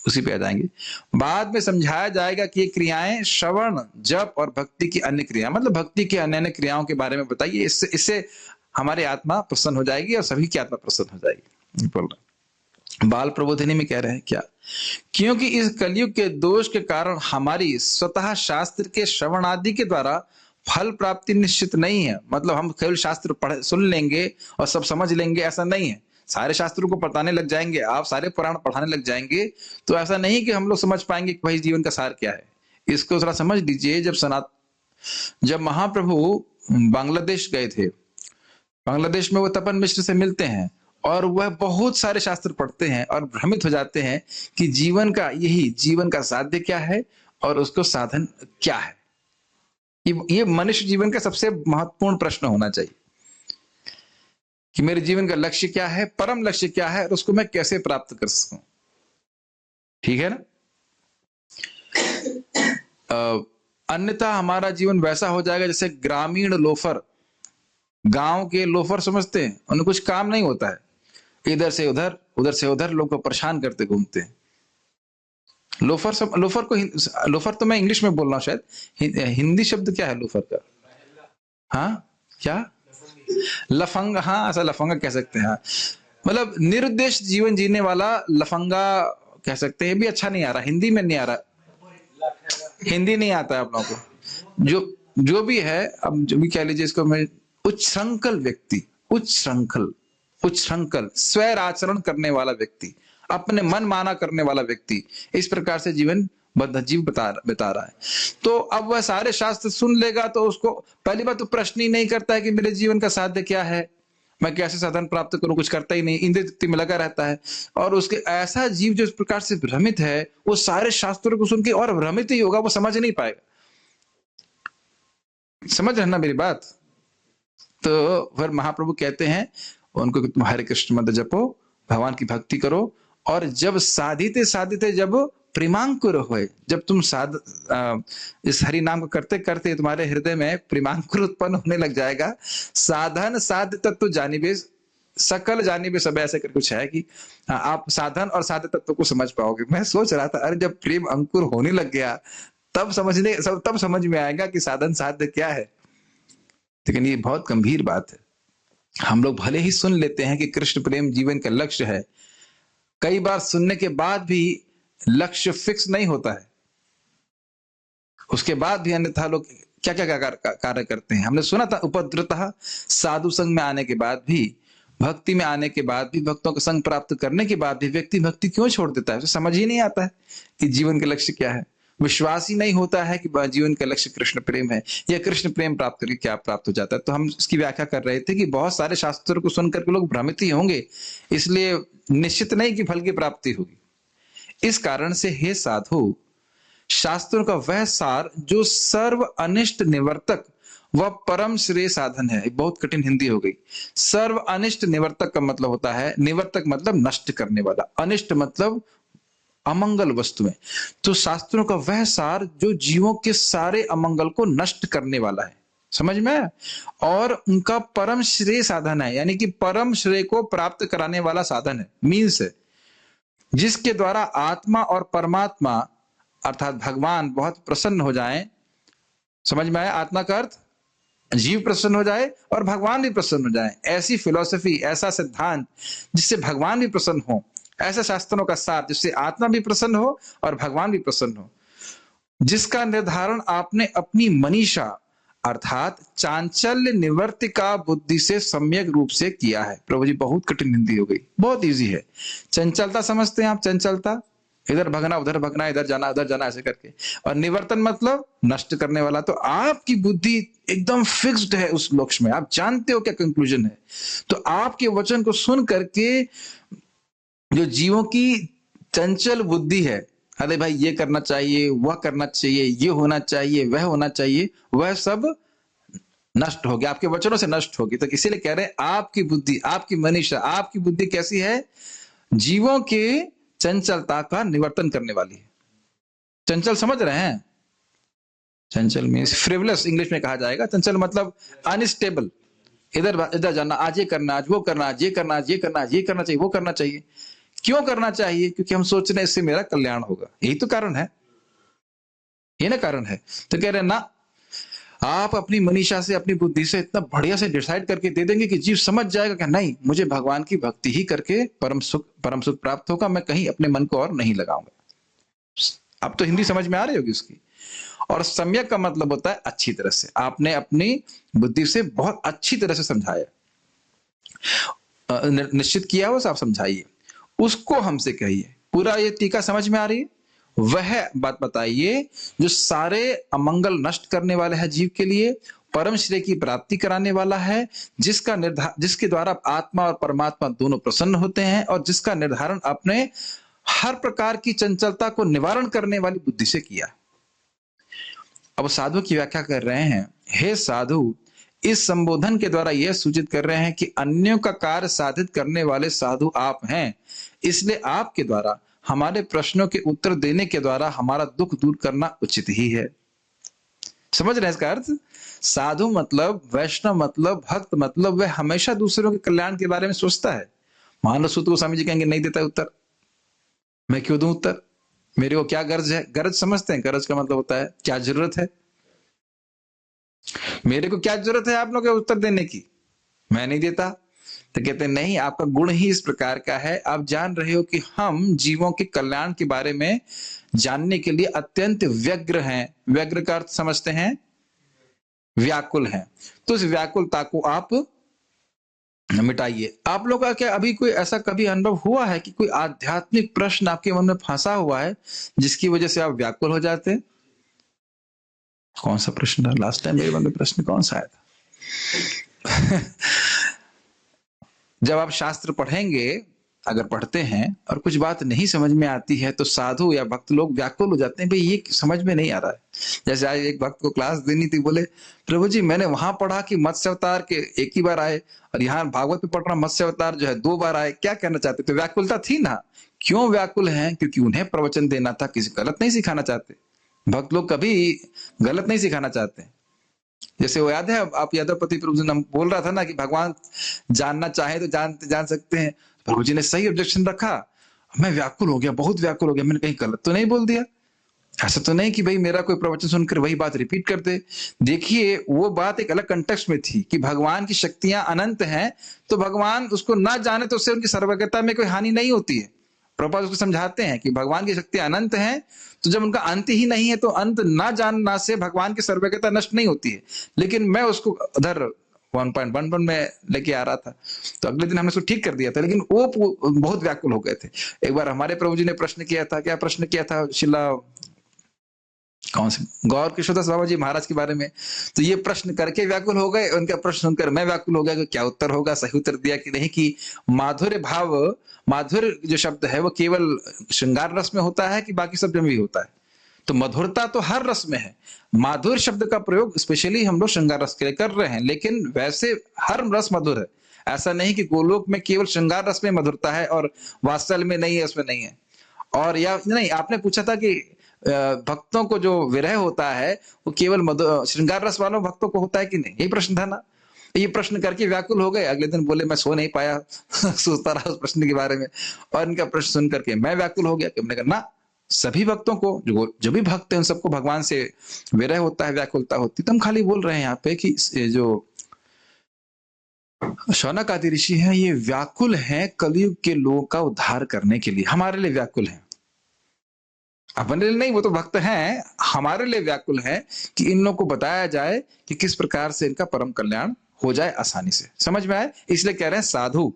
उसी पे आ जाएंगे। बाद में समझाया जाएगा कि ये क्रियाएं श्रवण, जप और भक्ति की अन्य क्रिया, मतलब भक्ति की अन्य अन्य क्रियाओं के बारे में बताइए। इससे हमारी आत्मा प्रसन्न हो जाएगी और सभी की आत्मा प्रसन्न हो जाएगी। बोल रहे बाल प्रबोधिनी में कह रहे हैं क्या? क्योंकि इस कलयुग के दोष के कारण हमारी स्वतः शास्त्र के श्रवण आदि के द्वारा फल प्राप्ति निश्चित नहीं है। मतलब हम केवल शास्त्र पढ़ सुन लेंगे और सब समझ लेंगे, ऐसा नहीं है। सारे शास्त्रों को पढ़ाने लग जाएंगे, आप सारे पुराण पढ़ाने लग जाएंगे, तो ऐसा नहीं कि हम लोग समझ पाएंगे कि भाई जीवन का सार क्या है। इसको थोड़ा समझ लीजिए। जब महाप्रभु बांग्लादेश गए थे, बांग्लादेश में वो तपन मिश्र से मिलते हैं और वह बहुत सारे शास्त्र पढ़ते हैं और भ्रमित हो जाते हैं कि जीवन का साध्य क्या है और उसको साधन क्या है। ये मनुष्य जीवन का सबसे महत्वपूर्ण प्रश्न होना चाहिए कि मेरे जीवन का लक्ष्य क्या है, परम लक्ष्य क्या है, और उसको मैं कैसे प्राप्त कर सकूं। ठीक है ना? अन्यथा हमारा जीवन वैसा हो जाएगा जैसे ग्रामीण लोफर, गांव के लोफर समझते हैं, उन्हें कुछ काम नहीं होता है, इधर से उधर लोग को परेशान करते घूमते हैं। लोफर तो मैं इंग्लिश में बोल रहा हूं, शायद हिंदी शब्द क्या है लोफर का? हाँ क्या? लफंगा। हाँ, ऐसा लफंगा कह सकते हैं। हाँ, मतलब निरुद्देश जीवन जीने वाला लफंगा कह सकते हैं। भी अच्छा नहीं आ रहा, हिंदी में नहीं आ रहा, हिंदी नहीं आता है आप लोगों को। जो भी है, अब जो भी कह लीजिए इसको, मैं उच्छृंखल व्यक्ति, उच्छृंखल स्वैर आचरण करने वाला व्यक्ति, अपने मन माना करने वाला व्यक्ति, इस प्रकार से जीवन बद्ध बता रहा है। तो अब वह सारे शास्त्र सुन लेगा तो उसको पहली बात तो प्रश्न ही नहीं करता है कि मेरे जीवन का साध्य क्या है, मैं कैसे साधन प्राप्त करूं, कुछ करता ही नहीं, इंद्रिय तृप्ति में लगा रहता है। और उसके ऐसा जीव जो इस प्रकार से भ्रमित है, वो सारे शास्त्रों को सुन के और भ्रमित ही होगा, वो समझ नहीं पाएगा। समझ रहे ना मेरी बात? तो फिर महाप्रभु कहते हैं उनको कि तुम हरे कृष्ण मंत्र जपो, भगवान की भक्ति करो, और जब साधिते जब प्रेमांकुर होए, जब तुम इस हरि नाम को करते करते तुम्हारे हृदय में प्रेमांकुर उत्पन्न होने लग जाएगा, साधन साध्य तत्व जानिबे सकल जानिबे सब, ऐसे कर कुछ है कि आप साधन और साध्य तत्व को समझ पाओगे। मैं सोच रहा था अरे जब प्रेम अंकुर होने लग गया तब समझ में आएगा कि साधन साध्य क्या है। लेकिन ये बहुत गंभीर बात है। हम लोग भले ही सुन लेते हैं कि कृष्ण प्रेम जीवन का लक्ष्य है, कई बार सुनने के बाद भी लक्ष्य फिक्स नहीं होता है, उसके बाद भी अन्यथा लोग क्या क्या कार्य करते हैं। हमने सुना था उपद्रुतः, साधु संग में आने के बाद भी, भक्ति में आने के बाद भी, भक्तों का संग प्राप्त करने के बाद भी व्यक्ति भक्ति क्यों छोड़ देता है? उसे समझ ही नहीं आता है कि जीवन का लक्ष्य क्या है, विश्वास ही नहीं होता है कि जीवन का लक्ष्य कृष्ण प्रेम है, या कृष्ण प्रेम प्राप्त करके क्या प्राप्त हो जाता है। तो हम इसकी व्याख्या कर रहे थे कि बहुत सारे शास्त्रों को सुनकर के लोग भ्रमित ही होंगे, इसलिए निश्चित नहीं कि फल की प्राप्ति होगी। इस कारण से हे साधु, शास्त्रों का वह सार जो सर्व अनिष्ट निवर्तक व परम श्रेय साधन है। बहुत कठिन हिंदी हो गई। सर्व अनिष्ट निवर्तक का मतलब होता है, निवर्तक मतलब नष्ट करने वाला, अनिष्ट मतलब अमंगल वस्तुएं। तो शास्त्रों का वह सार जो जीवों के सारे अमंगल को नष्ट करने वाला है, समझ में, और उनका परम श्रेय साधन है, यानी कि परम श्रेय को प्राप्त कराने वाला साधन है, मीन्स है जिसके द्वारा आत्मा और परमात्मा अर्थात भगवान बहुत प्रसन्न हो जाएं। समझ में आया? आत्मा का अर्थ जीव प्रसन्न हो जाए और भगवान भी प्रसन्न हो जाए। ऐसी फिलॉसफी, ऐसा सिद्धांत जिससे भगवान भी प्रसन्न हो, ऐसा शास्त्रों का सार जिससे आत्मा भी प्रसन्न हो और भगवान भी प्रसन्न हो, जिसका निर्धारण आपने अपनी मनीषा अर्थात चांचल्य निवर्तिका बुद्धि से सम्यक रूप से किया है। प्रभु जी बहुत कठिन हिंदी हो गई, बहुत इजी है। चंचलता समझते हैं आप? चंचलता, इधर भगना उधर भगना, इधर जाना ऐसे करके। और निवर्तन मतलब नष्ट करने वाला। तो आपकी बुद्धि एकदम फिक्स्ड है उस लक्ष्य में, आप जानते हो क्या कंक्लूजन है। तो आपके वचन को सुन करके जो जीवों की चंचल बुद्धि है, अरे भाई ये करना चाहिए, वह करना चाहिए, ये होना चाहिए, वह होना चाहिए, वह सब नष्ट होगी, आपके वचनों से नष्ट होगी। तो इसीलिए कह रहे हैं आपकी बुद्धि, आपकी मनीषा, आपकी बुद्धि कैसी है? जीवों के चंचलता का निवर्तन करने वाली है। चंचल समझ रहे हैं? चंचल मीन्स फ्रिवलस इंग्लिश में कहा जाएगा। चंचल मतलब अनस्टेबल, इधर इधर जाना, आज ये करना, आज वो करना, आज ये करना, आज ये करना, आज ये करना चाहिए, वो करना चाहिए। क्यों करना चाहिए? क्योंकि हम सोच रहे हैं इससे मेरा कल्याण होगा, यही तो कारण है, ये ना कारण है। तो कह रहे हैं ना, आप अपनी मनीषा से, अपनी बुद्धि से इतना बढ़िया से डिसाइड करके दे देंगे कि जीव समझ जाएगा कि नहीं, मुझे भगवान की भक्ति ही करके परम सुख प्राप्त होगा, मैं कहीं अपने मन को और नहीं लगाऊंगा। अब तो हिंदी समझ में आ रही होगी उसकी। और सम्यक का मतलब होता है अच्छी तरह से, आपने अपनी बुद्धि से बहुत अच्छी तरह से समझाया, निश्चित किया हो, आप समझाइए, उसको हमसे कहिए। पूरा ये टीका समझ में आ रही है? वह बात बताइए जो सारे अमंगल नष्ट करने वाले है जीव के लिए, परम श्रेय की प्राप्ति कराने वाला है, जिसके द्वारा आत्मा और परमात्मा दोनों प्रसन्न होते हैं, और जिसका निर्धारण अपने हर प्रकार की चंचलता को निवारण करने वाली बुद्धि से किया। अब साधु की व्याख्या कर रहे हैं, हे साधु, इस संबोधन के द्वारा यह सूचित कर रहे हैं कि अन्यों का कार्य साधित करने वाले साधु आप हैं, इसलिए आपके द्वारा हमारे प्रश्नों के उत्तर देने के द्वारा हमारा दुख दूर करना उचित ही है। समझ रहे हैं इसका अर्थ? साधु मतलब, वैष्णव मतलब, भक्त मतलब वह हमेशा दूसरों के कल्याण के बारे में सोचता है। मान लो सूत गोस्वामी जी कहेंगे नहीं देता उत्तर, मैं क्यों दूं उत्तर, मेरे को क्या गर्ज है? गरज समझते हैं? गरज का मतलब होता है क्या जरूरत है, मेरे को क्या जरूरत है आप लोग के उत्तर देने की, मैं नहीं देता। तो कहते हैं नहीं, आपका गुण ही इस प्रकार का है, आप जान रहे हो कि हम जीवों के कल्याण के बारे में जानने के लिए अत्यंत व्यग्र हैं। व्यग्र का अर्थ समझते हैं? व्याकुल हैं। तो इस व्याकुलता को आप मिटाइए। आप लोग का क्या अभी कोई ऐसा कभी अनुभव हुआ है कि कोई आध्यात्मिक प्रश्न आपके मन में फंसा हुआ है जिसकी वजह से आप व्याकुल हो जाते? कौन सा प्रश्न था लास्ट टाइम मेरे मन में? प्रश्न कौन सा आया था? जब आप शास्त्र पढ़ेंगे, अगर पढ़ते हैं और कुछ बात नहीं समझ में आती है तो साधु या भक्त लोग व्याकुल हो जाते हैं, भाई ये समझ में नहीं आ रहा है। जैसे आज एक भक्त को क्लास देनी थी, बोले प्रभु जी मैंने वहां पढ़ा कि मत्स्य अवतार के एक ही बार आए, और यहाँ भागवत में पढ़ रहा मत्स्य अवतार जो है 2 बार आए, क्या कहना चाहते? तो व्याकुलता थी ना। क्यों व्याकुल है? क्योंकि उन्हें प्रवचन देना था, किसी गलत नहीं सिखाना चाहते। भक्त लोग कभी गलत नहीं सिखाना चाहते। जैसे वो याद है, आप यादवपति प्रभु जी ने बोल रहा था ना कि भगवान जानना चाहे तो जान सकते हैं। प्रभु जी ने सही ऑब्जेक्शन रखा, मैं व्याकुल हो गया, बहुत व्याकुल हो गया, मैंने कहीं गलत तो नहीं बोल दिया? ऐसा तो नहीं कि भाई मेरा कोई प्रवचन सुनकर वही बात रिपीट कर दे। देखिए वो बात एक अलग कंटेक्स्ट में थी कि भगवान की शक्तियां अनंत हैं, तो भगवान उसको ना जाने तो उससे उनकी सर्वज्ञता में कोई हानि नहीं होती है। प्रभुपाद उसको समझाते हैं कि भगवान की शक्ति अनंत है, तो जब उनका अंत ही नहीं है तो अंत ना जानना से भगवान की सर्वज्ञता नष्ट नहीं होती है। लेकिन मैं उसको उधर 1.11 में लेके आ रहा था, तो अगले दिन हमने उसको ठीक कर दिया था, लेकिन वो बहुत व्याकुल हो गए थे। एक बार हमारे प्रभु जी ने प्रश्न किया था, क्या प्रश्न किया था? शिला कौन से गौर किशोरदास बाबा जी महाराज के बारे में। तो ये प्रश्न करके व्याकुल हो गए, उनका प्रश्न सुनकर मैं व्याकुल हो गया कि क्या उत्तर होगा, सही उत्तर दिया कि नहीं, कि माधुर्य भाव, माधुर्य जो शब्द है वो केवल श्रृंगार रस में होता है कि बाकी सब में भी होता है? तो मधुरता तो हर रस में है, माधुर्य शब्द का प्रयोग स्पेशली हम लोग श्रृंगार रस के लिए कर रहे हैं, लेकिन वैसे हर रस मधुर है। ऐसा नहीं कि गोलोक में केवल श्रृंगार रस में मधुरता है और वात्सल्य में नहीं है, उसमें नहीं है। और या नहीं, आपने पूछा था कि भक्तों को जो विरह होता है वो केवल श्रृंगार रस वालों भक्तों को होता है कि नहीं, यही प्रश्न था ना। ये प्रश्न करके व्याकुल हो गए, अगले दिन बोले मैं सो नहीं पाया सोचता रहा उस प्रश्न के बारे में, और इनका प्रश्न सुन करके मैं व्याकुल हो गया कि हमने कहा ना, सभी भक्तों को, जो भी भक्त हैं उन सबको भगवान से विरह होता है, व्याकुलता होती है। तो हम खाली बोल रहे हैं यहाँ पे कि जो शौनक आदि ऋषि हैं ये व्याकुल हैं कलयुग के लोगों का उद्धार करने के लिए, हमारे लिए व्याकुल हैं। अपने लिए नहीं, वो तो भक्त हैं, हमारे लिए व्याकुल है कि इन लोगों को बताया जाए कि किस प्रकार से इनका परम कल्याण हो जाए आसानी से। समझ में आए? इसलिए कह रहे हैं साधु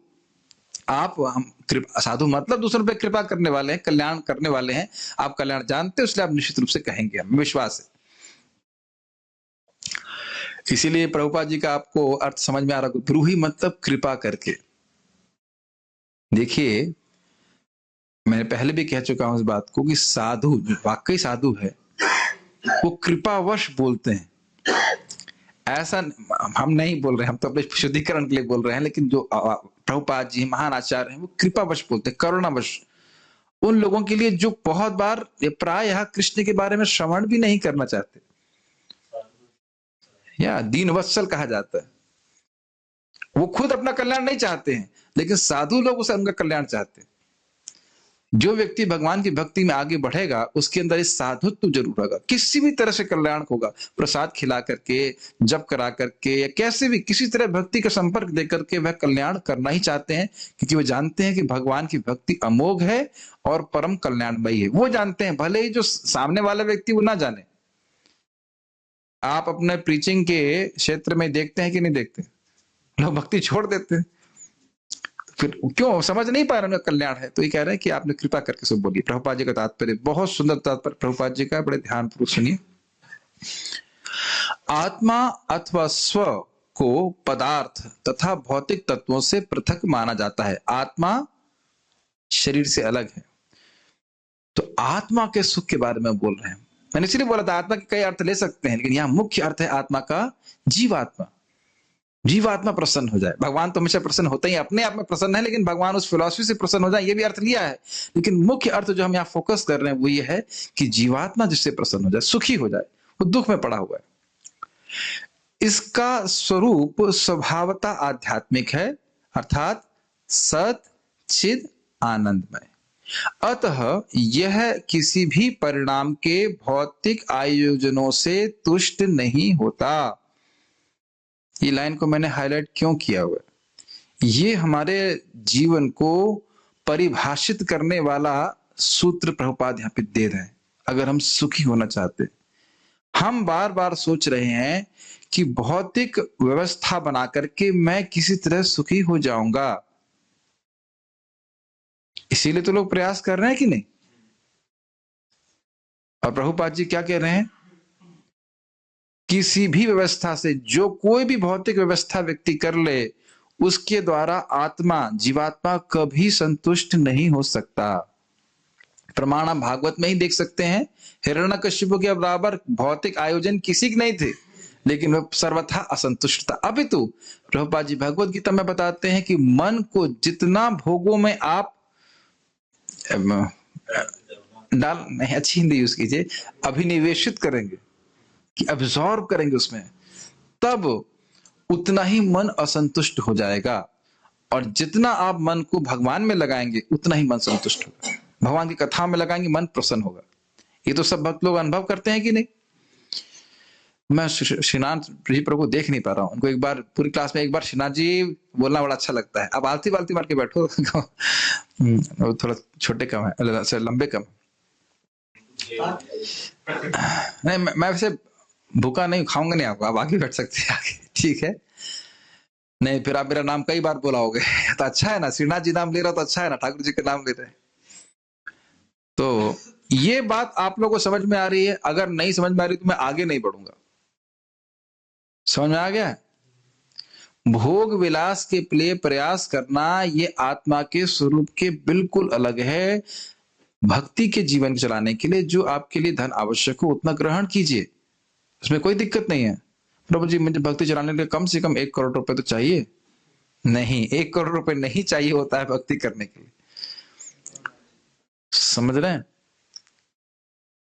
आप, हम साधु मतलब दूसरों पे कृपा करने वाले हैं, कल्याण करने वाले हैं, आप कल्याण जानते हो, इसलिए आप निश्चित रूप से कहेंगे, हमें विश्वास है। इसीलिए प्रभुपाद जी का आपको अर्थ समझ में आ रहा है, ब्रूही मतलब कृपा करके। देखिए मैंने पहले भी कह चुका हूं इस बात को कि साधु, जो वाकई साधु है, वो कृपावश बोलते हैं। ऐसा हम नहीं बोल रहे, हम तो अपने शुद्धिकरण के लिए बोल रहे हैं, लेकिन जो प्रभुपाद जी महान आचार्य हैं, वो कृपावश बोलते हैं, करुणावश। उन लोगों के लिए जो बहुत बार प्रायः कृष्ण के बारे में श्रवण भी नहीं करना चाहते, या दीनवत्सल कहा जाता है। वो खुद अपना कल्याण नहीं चाहते हैं, लेकिन साधु लोग उसे उनका कल्याण चाहते हैं। जो व्यक्ति भगवान की भक्ति में आगे बढ़ेगा, उसके अंदर इस साधुत्व जरूर होगा। किसी भी तरह से कल्याण होगा, प्रसाद खिला करके, जप करा करके, या कैसे भी किसी तरह भक्ति का संपर्क दे करके वह कल्याण करना ही चाहते हैं, क्योंकि वो जानते हैं कि भगवान की भक्ति अमोघ है और परम कल्याणमयी है। वो जानते हैं, भले ही जो सामने वाला व्यक्ति वो ना जाने। आप अपने प्रीचिंग के क्षेत्र में देखते हैं कि नहीं देखते, लोग भक्ति छोड़ देते हैं। फिर क्यों? समझ नहीं पा रहे उनका कल्याण है। तो ये कह रहे हैं कि आपने कृपा करके सब बोलिए। प्रभुपाद जी का तात्पर्य बहुत सुंदर तात्पर्य प्रभुपाद जी का, बड़े ध्यान पूर्वक सुनिए। आत्मा अथवा स्व को पदार्थ तथा भौतिक तत्वों से पृथक माना जाता है। आत्मा शरीर से अलग है। तो आत्मा के सुख के बारे में बोल रहे हैं। मैंने इसलिए बोला था आत्मा के कई अर्थ ले सकते हैं, लेकिन यहां मुख्य अर्थ है आत्मा का जीवात्मा। जीवात्मा प्रसन्न हो जाए। भगवान तो हमेशा प्रसन्न होते ही, अपने आप में प्रसन्न है, लेकिन भगवान उस फिलॉसफी से प्रसन्न हो जाए, ये भी अर्थ लिया है। लेकिन मुख्य अर्थ जो हम यहाँ फोकस कर रहे हैं वो ये है कि जीवात्मा जिससे प्रसन्न हो जाए, सुखी हो जाए। वो दुख में पड़ा हुआ है। इसका स्वरूप स्वभावतः आध्यात्मिक है, अर्थात सत चिद आनंदमय। अतः यह किसी भी परिणाम के भौतिक आयोजनों से तुष्ट नहीं होता। ये लाइन को मैंने हाईलाइट क्यों किया हुआ है? ये हमारे जीवन को परिभाषित करने वाला सूत्र प्रभुपाद यहाँ पे दे रहे हैं। अगर हम सुखी होना चाहते, हम बार बार सोच रहे हैं कि भौतिक व्यवस्था बना करके मैं किसी तरह सुखी हो जाऊंगा, इसीलिए तो लोग प्रयास कर रहे हैं कि नहीं। और प्रभुपाद जी क्या कह रहे हैं? किसी भी व्यवस्था से, जो कोई भी भौतिक व्यवस्था व्यक्ति कर ले, उसके द्वारा आत्मा, जीवात्मा कभी संतुष्ट नहीं हो सकता। प्रमाण आप भागवत में ही देख सकते हैं। हिरण्यकशिपु के बराबर भौतिक आयोजन किसी के नहीं थे, लेकिन वह सर्वथा असंतुष्ट था। अभी तो प्रभुपाद जी भगवत गीता में बताते हैं कि मन को जितना भोगों में आप डाल नहीं, अच्छी हिंदी यूज कीजिए, अभिनिवेशित करेंगे, कि अब्सॉर्ब करेंगे उसमें, तब उतना ही मन असंतुष्ट हो जाएगा। और जितना आप मन को भगवान में लगाएंगे, उतना ही मन संतुष्ट होगा। भगवान की कथा में लगाएंगे, मन प्रसन्न होगा। ये तो सब भक्त लोग अनुभव करते हैं कि नहीं। मैं श्रीनाथ जी प्रभु को देख नहीं पा रहा हूं। उनको एक बार पूरी क्लास में एक बार श्रीनाथ जी बोलना बड़ा अच्छा लगता है। अब आलती बालती मार के बैठो थोड़ा छोटे कम है, लंबे कम। नहीं, मैं वैसे भूखा नहीं, खाऊंगा नहीं आपको, आप आगे बैठ सकते हैं आगे, ठीक है। नहीं फिर आप मेरा नाम कई बार बोलाओगे तो अच्छा है ना, श्रीनाथ जी नाम ले रहा तो अच्छा है ना, ठाकुर जी का नाम ले रहे। तो ये बात आप लोगों को समझ में आ रही है? अगर नहीं समझ में आ रही तो मैं आगे नहीं बढ़ूंगा। समझ में आ गया? भोग विलास के लिए प्रयास करना ये आत्मा के स्वरूप के बिल्कुल अलग है। भक्ति के जीवन चलाने के लिए जो आपके लिए धन आवश्यक हो उतना ग्रहण कीजिए, उसमें कोई दिक्कत नहीं है। प्रभु जी मुझे भक्ति चलाने के लिए कम से कम 1 करोड़ रुपए तो चाहिए। नहीं, 1 करोड़ रुपए नहीं चाहिए होता है भक्ति करने के लिए। समझ रहे हैं?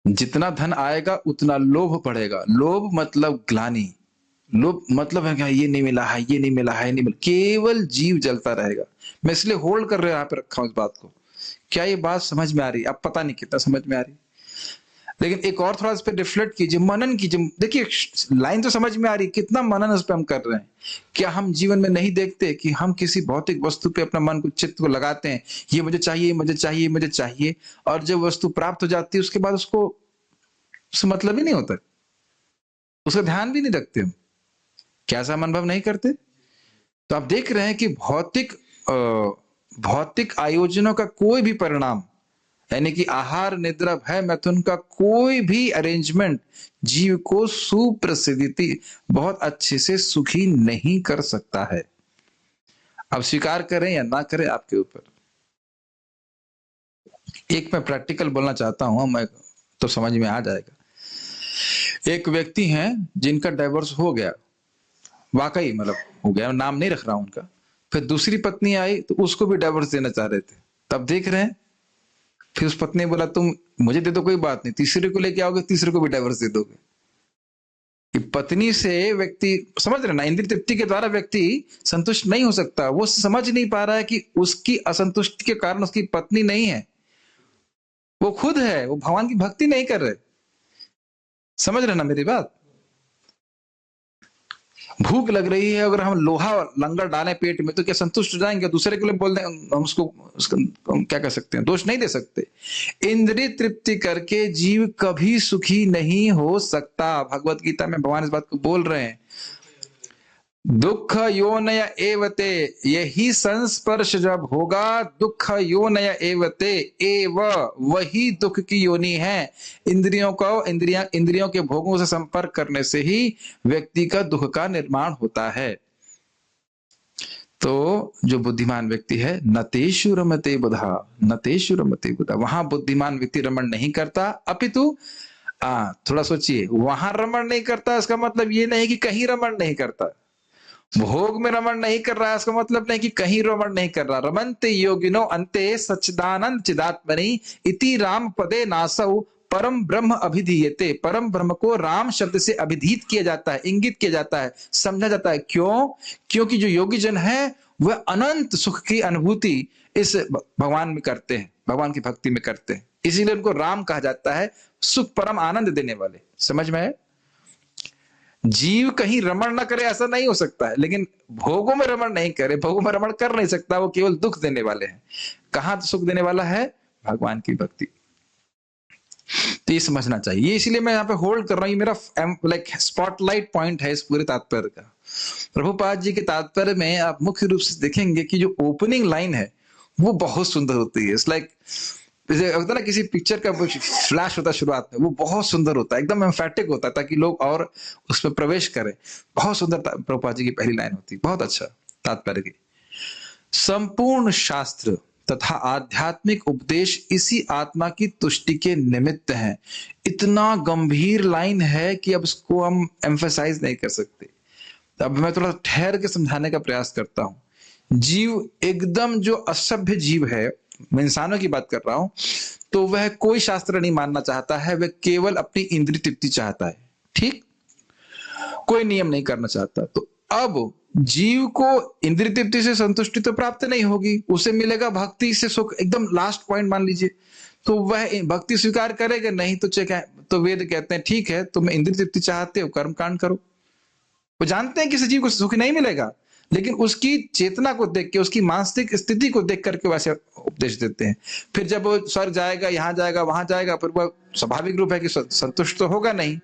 जितना धन आएगा उतना लोभ बढ़ेगा। लोभ मतलब ग्लानि, लोभ मतलब है कि ये नहीं मिला है, ये नहीं मिला है, ये नहीं मिला, केवल जीव जलता रहेगा। मैं इसलिए होल्ड कर रहे यहाँ पे रखा हूं इस बात को। क्या ये बात समझ में आ रही? अब पता नहीं कितना समझ में आ रही, लेकिन एक और थोड़ा इस पे रिफ्लेक्ट कीजिए, मनन कीजिए। देखिए लाइन तो समझ में आ रही, कितना मनन इस पे हम कर रहे हैं। क्या हम जीवन में नहीं देखते कि हम किसी भौतिक वस्तु पे अपना मन को, चित्त को लगाते हैं, ये मुझे चाहिए, मुझे चाहिए, मुझे चाहिए, और जब वस्तु प्राप्त हो जाती है उसके बाद उसको मतलब ही नहीं होता, उसका ध्यान भी नहीं रखते हम। क्या ऐसा हम अनुभव नहीं करते? तो आप देख रहे हैं कि भौतिक आयोजनों का कोई भी परिणाम, यानी कि आहार, निद्रा, भय, मैथुन का कोई भी अरेंजमेंट जीव को सुप्रसिद्धि बहुत अच्छे से सुखी नहीं कर सकता है। अब स्वीकार करें या ना करें आपके ऊपर। एक मैं प्रैक्टिकल बोलना चाहता हूं, मैं तो समझ में आ जाएगा। एक व्यक्ति हैं जिनका डाइवोर्स हो गया, वाकई मतलब हो गया, नाम नहीं रख रहा हूं उनका। फिर दूसरी पत्नी आई तो उसको भी डाइवोर्स देना चाह रहे थे। तब देख रहे हैं, फिर उस पत्नी ने बोला तुम मुझे दे दो कोई बात नहीं, तीसरे को लेके आओगे, तीसरे को भी डाइवोर्स दे दोगे। कि पत्नी से व्यक्ति, समझ रहे ना, इंद्रिय तृप्ति के द्वारा व्यक्ति संतुष्ट नहीं हो सकता। वो समझ नहीं पा रहा है कि उसकी असंतुष्टि के कारण उसकी पत्नी नहीं है, वो खुद है। वो भगवान की भक्ति नहीं कर रहे। समझ रहे ना मेरी बात? भूख लग रही है, अगर हम लोहा लंगर डालें पेट में तो क्या संतुष्ट हो जाएंगे? दूसरे के लिए बोल दें हम उसको, हम क्या कर सकते हैं? दोष नहीं दे सकते। इंद्रिय तृप्ति करके जीव कभी सुखी नहीं हो सकता। भगवत गीता में भगवान इस बात को बोल रहे हैं। दुख योनय एवते, यही संस्पर्श जब होगा, दुख योनय एवते, एव वही दुख की योनि है। इंद्रियों को इंद्रियों के भोगों से संपर्क करने से ही व्यक्ति का दुख का निर्माण होता है। तो जो बुद्धिमान व्यक्ति है, नतेषु रमते बुधा, नतेषु रमते बुधा, वहां बुद्धिमान व्यक्ति रमण नहीं करता, अपितु थोड़ा सोचिए, वहां रमण नहीं करता इसका मतलब ये नहीं कि कहीं रमण नहीं करता। भोग में रमण नहीं कर रहा है इसका मतलब नहीं कि कहीं रमण नहीं कर रहा। रमन्ते योगिनो अन्ते सच्चिदानंद चिदात्मनि इति राम पदे नासौ परम ब्रह्म अभिधीयते। परम ब्रह्म को राम शब्द से अभिधीत किया जाता है, इंगित किया जाता है, समझा जाता है। क्यों? क्योंकि जो योगी जन है वह अनंत सुख की अनुभूति इस भगवान में करते हैं, भगवान की भक्ति में करते हैं, इसीलिए उनको राम कहा जाता है, सुख परम आनंद देने वाले। समझ में है? जीव कहीं रमण न करे ऐसा नहीं हो सकता है, लेकिन भोगों में रमण नहीं करे, भोगों में रमण कर नहीं सकता, वो केवल दुख देने वाले हैं। कहां सुख देने वाला है? भगवान की भक्ति। तो ये समझना चाहिए। ये इसीलिए मैं यहाँ पे होल्ड कर रहा हूँ, ये मेरा लाइक स्पॉटलाइट पॉइंट है इस पूरे तात्पर्य का। प्रभुपाद जी के तात्पर्य में आप मुख्य रूप से देखेंगे कि जो ओपनिंग लाइन है वो बहुत सुंदर होती है। इट्स लाइक जैसे होता ना किसी पिक्चर का फ्लैश होता है शुरुआत में, वो बहुत सुंदर होता है, एकदम एम्फेटिक होता है ताकि लोग और उसमें प्रवेश करें। बहुत सुंदर प्रभुपाद जी की पहली लाइन होती है, बहुत अच्छा तात्पर्य की। संपूर्ण शास्त्र तथा आध्यात्मिक उपदेश इसी आत्मा की तुष्टि के निमित्त हैं। इतना गंभीर लाइन है कि अब इसको हम एम्फेसाइज नहीं कर सकते। अब मैं थोड़ा ठहर के समझाने का प्रयास करता हूं। जीव एकदम जो असभ्य जीव है, मैं इंसानों की बात कर रहा हूं, तो वह कोई शास्त्र नहीं मानना चाहता है, वह केवल अपनी इंद्रिय तृप्ति चाहता है। ठीक, कोई नियम नहीं करना चाहता। तो अब जीव को इंद्रिय तृप्ति से संतुष्टि तो प्राप्त नहीं होगी, उसे मिलेगा भक्ति से सुख, एकदम लास्ट पॉइंट मान लीजिए। तो वह भक्ति स्वीकार करेगा नहीं तो वेद कहते हैं ठीक है, तुम इंद्रिय तृप्ति चाहते हो, कर्म कांड करो। वो जानते हैं कि जीव को सुख नहीं मिलेगा, लेकिन उसकी चेतना को देख के, उसकी मानसिक स्थिति को देख करके वैसे उपदेश देते हैं। फिर जब वो स्वर्ग जाएगा, यहां जाएगा, वहां जाएगा, फिर वह स्वाभाविक रूप है कि संतुष्ट तो होगा नहीं।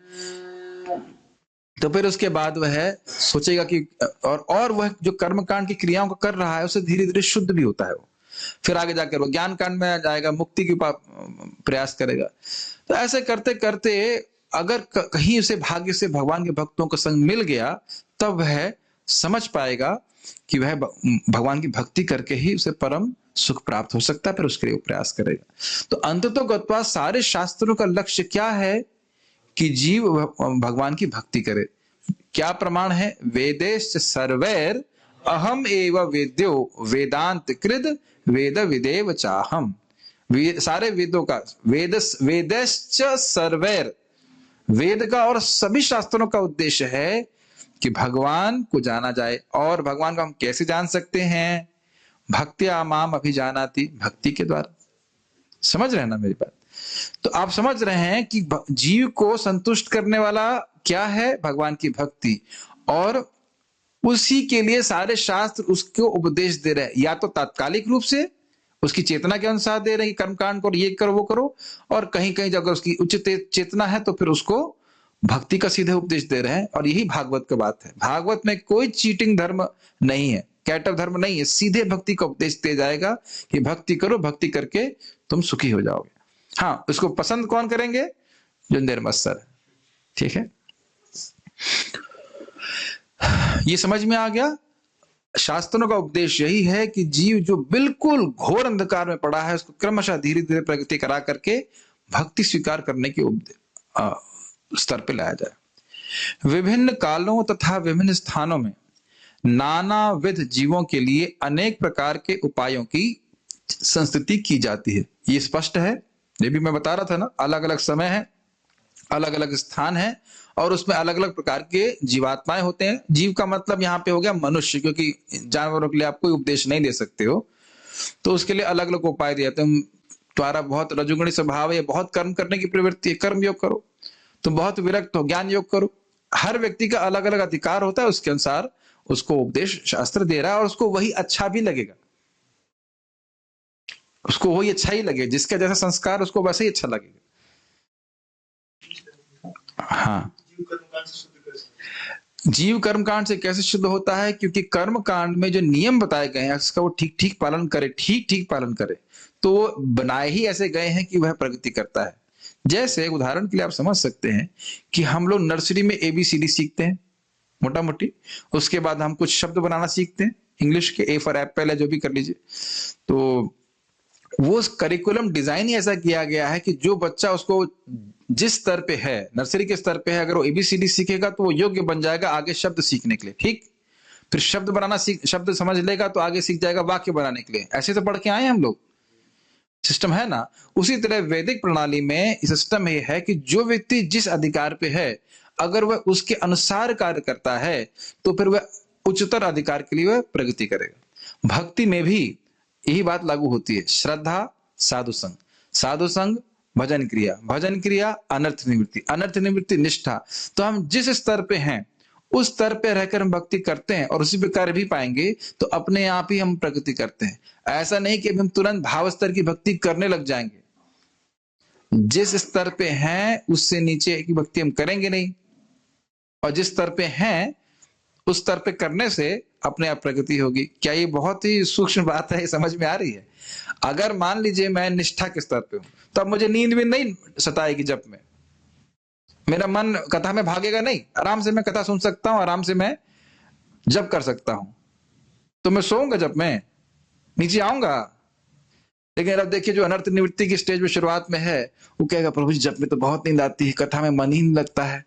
तो फिर उसके बाद वह सोचेगा कि और वह जो कर्मकांड की क्रियाओं को कर रहा है उससे धीरे धीरे शुद्ध भी होता है। वो फिर आगे जाकर वो ज्ञान कांड में जाएगा, मुक्ति की प्रयास करेगा। तो ऐसे करते करते अगर कहीं उसे भाग्य से भगवान के भक्तों का संग मिल गया, तब वह समझ पाएगा कि वह भगवान की भक्ति करके ही उसे परम सुख प्राप्त हो सकता है, फिर उसके लिए प्रयास करेगा। तो अंततोगत्वा सारे शास्त्रों का लक्ष्य क्या है? कि जीव भगवान की भक्ति करे। क्या प्रमाण है? वेदेश्च सर्वैर अहम एव वेद्यो वेदांत कृद वेद विदेव चाहम। सारे वेदों का वेदेश्च सर्वैर, वेद का और सभी शास्त्रों का उद्देश्य है कि भगवान को जाना जाए। और भगवान को हम कैसे जान सकते हैं? भक्त्या माम अभिजानाति, भक्ति के द्वारा। समझ रहे हैं ना मेरी बात? तो आप समझ रहे हैं कि जीव को संतुष्ट करने वाला क्या है? भगवान की भक्ति। और उसी के लिए सारे शास्त्र उसको उपदेश दे रहे हैं, या तो तात्कालिक रूप से उसकी चेतना के अनुसार दे रहे हैं, कर्मकांड करो, ये करो, वो करो, और कहीं कहीं अगर उसकी उचित चेतना है तो फिर उसको भक्ति का सीधे उपदेश दे रहे हैं। और यही भागवत की बात है। भागवत में कोई चीटिंग धर्म नहीं है, कैटव धर्म नहीं है, सीधे भक्ति का उपदेश दिया जाएगा कि भक्ति करो, भक्ति करके तुम सुखी हो जाओगे। हाँ, उसको पसंद कौन करेंगे? जो निर्मत्सर है। ठीक है, ये समझ में आ गया? शास्त्रों का उपदेश यही है कि जीव जो बिल्कुल घोर अंधकार में पड़ा है उसको क्रमशः धीरे धीरे प्रगति करा करके भक्ति स्वीकार करने के स्तर पे लाया जाए। विभिन्न कालों तथा विभिन्न स्थानों में नानाविध जीवों के लिए अनेक प्रकार के उपायों की संस्तुति की जाती है। ये स्पष्ट है, ये भी मैं बता रहा था ना, अलग अलग समय है, अलग अलग स्थान है और उसमें अलग अलग प्रकार के जीवात्माएं होते हैं। जीव का मतलब यहाँ पे हो गया मनुष्य, क्योंकि जानवरों के लिए आप कोई उपदेश नहीं दे सकते हो, तो उसके लिए अलग अलग उपाय दिए जाते हैं। तुम्हारा बहुत रजोगुणी स्वभाव है, बहुत कर्म करने की प्रवृत्ति है, कर्म योग करो। तुम बहुत विरक्त हो, ज्ञान योग करो। हर व्यक्ति का अलग अलग अधिकार होता है, उसके अनुसार उसको उपदेश शास्त्र दे रहा है और उसको वही अच्छा भी लगेगा, उसको वही अच्छा ही लगेगा, जिसका जैसा संस्कार उसको वैसे ही अच्छा लगेगा। हाँ, जीव कर्म कांड से कैसे शुद्ध होता है? क्योंकि कर्म कांड में जो नियम बताए गए हैं उसका वो ठीक ठीक पालन करे, ठीक ठीक पालन करे, तो वो बनाए ही ऐसे गए हैं कि वह प्रगति करता है। जैसे उदाहरण के लिए आप समझ सकते हैं कि हम लोग नर्सरी में ABCD सीखते हैं मोटा मोटी, उसके बाद हम कुछ शब्द बनाना सीखते हैं इंग्लिश के, A फॉर एप्पल है, जो भी कर लीजिए। तो वो करिकुलम डिजाइन ही ऐसा किया गया है कि जो बच्चा उसको जिस स्तर पे है, नर्सरी के स्तर पे है, अगर वो ABCD सीखेगा तो वो योग्य बन जाएगा आगे शब्द सीखने के लिए। ठीक, फिर शब्द बनाना शब्द समझ लेगा तो आगे सीख जाएगा वाक्य बनाने के लिए। ऐसे तो पढ़ के आए हम लोग, सिस्टम है ना। उसी तरह वैदिक प्रणाली में सिस्टम ये है कि जो व्यक्ति जिस अधिकार पे है, अगर वह उसके अनुसार कार्य करता है तो फिर वह उच्चतर अधिकार के लिए वह प्रगति करेगा। भक्ति में भी यही बात लागू होती है। श्रद्धा साधु संग, साधु संग भजन क्रिया, भजन क्रिया अनर्थ निवृत्ति, अनर्थ निवृत्ति निष्ठा। तो हम जिस स्तर पे हैं उस स्तर पे रहकर हम भक्ति करते हैं और उसी प्रकार भी पाएंगे तो अपने आप ही हम प्रगति करते हैं। ऐसा नहीं कि हम तुरंत भाव स्तर की भक्ति करने लग जाएंगे। जिस स्तर पे हैं उससे नीचे की भक्ति हम करेंगे नहीं, और जिस स्तर पे हैं उस स्तर पे करने से अपने आप प्रगति होगी। क्या ये बहुत ही सूक्ष्म बात है, ये समझ में आ रही है? अगर मान लीजिए मैं निष्ठा के स्तर पे हूं तो अब मुझे नींद भी नहीं सताएगी, जब में मेरा मन कथा में भागेगा नहीं, आराम से मैं कथा सुन सकता हूं, आराम से मैं जप कर सकता हूं। तो मैं सोऊंगा जब मैं नीचे आऊंगा। लेकिन अब देखिए जो अनर्थ निवृत्ति की स्टेज में शुरुआत में है, वो कहेगा प्रभु जी जप में तो बहुत नींद आती है, कथा में मन ही नहीं लगता है।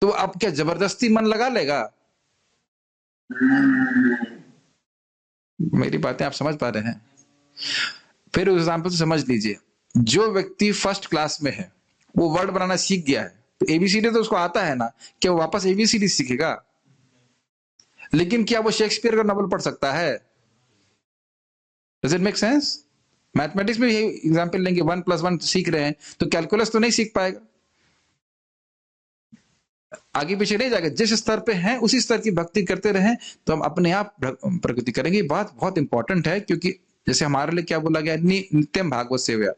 तो अब क्या जबरदस्ती मन लगा लेगा? मेरी बातें आप समझ पा रहे हैं? फिर उस एग्जाम्पल से समझ लीजिए, जो व्यक्ति फर्स्ट क्लास में है वो वर्ड बनाना सीख गया है, तो ABCD तो उसको आता है ना, क्या वो वापस ABCD सीखेगा? लेकिन क्या वो शेक्सपियर का नॉवल पढ़ सकता है? Does it make sense? Mathematics में यही एग्जाम्पल लेंगे, 1+1 सीख रहे हैं तो कैलकुलस तो नहीं सीख पाएगा, आगे पीछे नहीं जाएगा। जिस स्तर पे हैं उसी स्तर की भक्ति करते रहें तो हम अपने आप प्रगति करेंगे। ये बात बहुत इंपॉर्टेंट है, क्योंकि जैसे हमारे लिए क्या बोला गया, नित्यम भागवत सेव्या।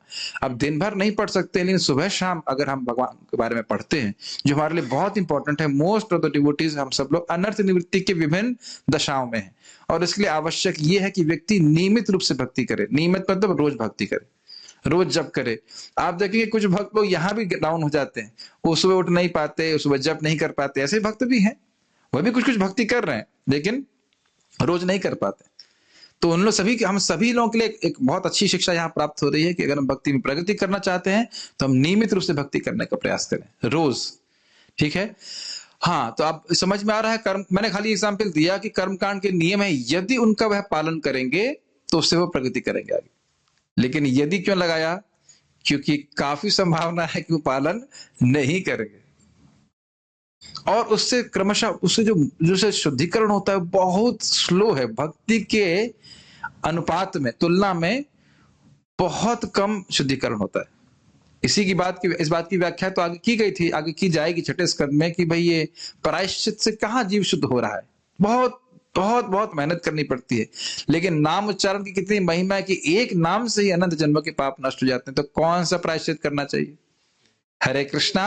अब दिन भर नहीं पढ़ सकते, लेकिन सुबह शाम अगर हम भगवान के बारे में पढ़ते हैं, जो हमारे लिए बहुत इंपॉर्टेंट है। मोस्ट ऑफ द डिवोटीज, हम सब लोग अनर्थ निवृत्ति के विभिन्न दशाओं में हैं, और इसके लिए आवश्यक ये है कि व्यक्ति नियमित रूप से भक्ति करे। नियमित मतलब रोज भक्ति करे, रोज जप करे। आप देखिए कुछ भक्त लोग यहाँ भी डाउन हो जाते हैं, वो सुबह उठ नहीं पाते, सुबह जप नहीं कर पाते। ऐसे भक्त भी हैं, वह भी कुछ कुछ भक्ति कर रहे हैं लेकिन रोज नहीं कर पाते। तो उन लोग सभी, हम सभी लोगों के लिए एक बहुत अच्छी शिक्षा यहाँ प्राप्त हो रही है कि अगर हम भक्ति में प्रगति करना चाहते हैं तो हम नियमित रूप से भक्ति करने का प्रयास करें रोज। ठीक है? हाँ, तो आप समझ में आ रहा है? कर्म, मैंने खाली एग्जाम्पल दिया कि कर्मकांड के नियम है, यदि उनका वह पालन करेंगे तो उससे वो प्रगति करेंगे आगे। लेकिन यदि क्यों लगाया? क्योंकि काफी संभावना है कि वो पालन नहीं करेंगे, और उससे क्रमशः उससे जो शुद्धिकरण होता है बहुत स्लो है। भक्ति के अनुपात में, तुलना में बहुत कम शुद्धिकरण होता है। इस बात की व्याख्या तो आगे की गई थी, आगे की जाएगी छठे स्कंद में, कि भाई ये प्रायश्चित से कहाँ जीव शुद्ध हो रहा है। बहुत बहुत बहुत मेहनत करनी पड़ती है। लेकिन नाम उच्चारण की कितनी महिमा है कि एक नाम से ही अनंत जन्मों के पाप नष्ट हो जाते हैं। तो कौन सा प्रायश्चित करना चाहिए? हरे कृष्णा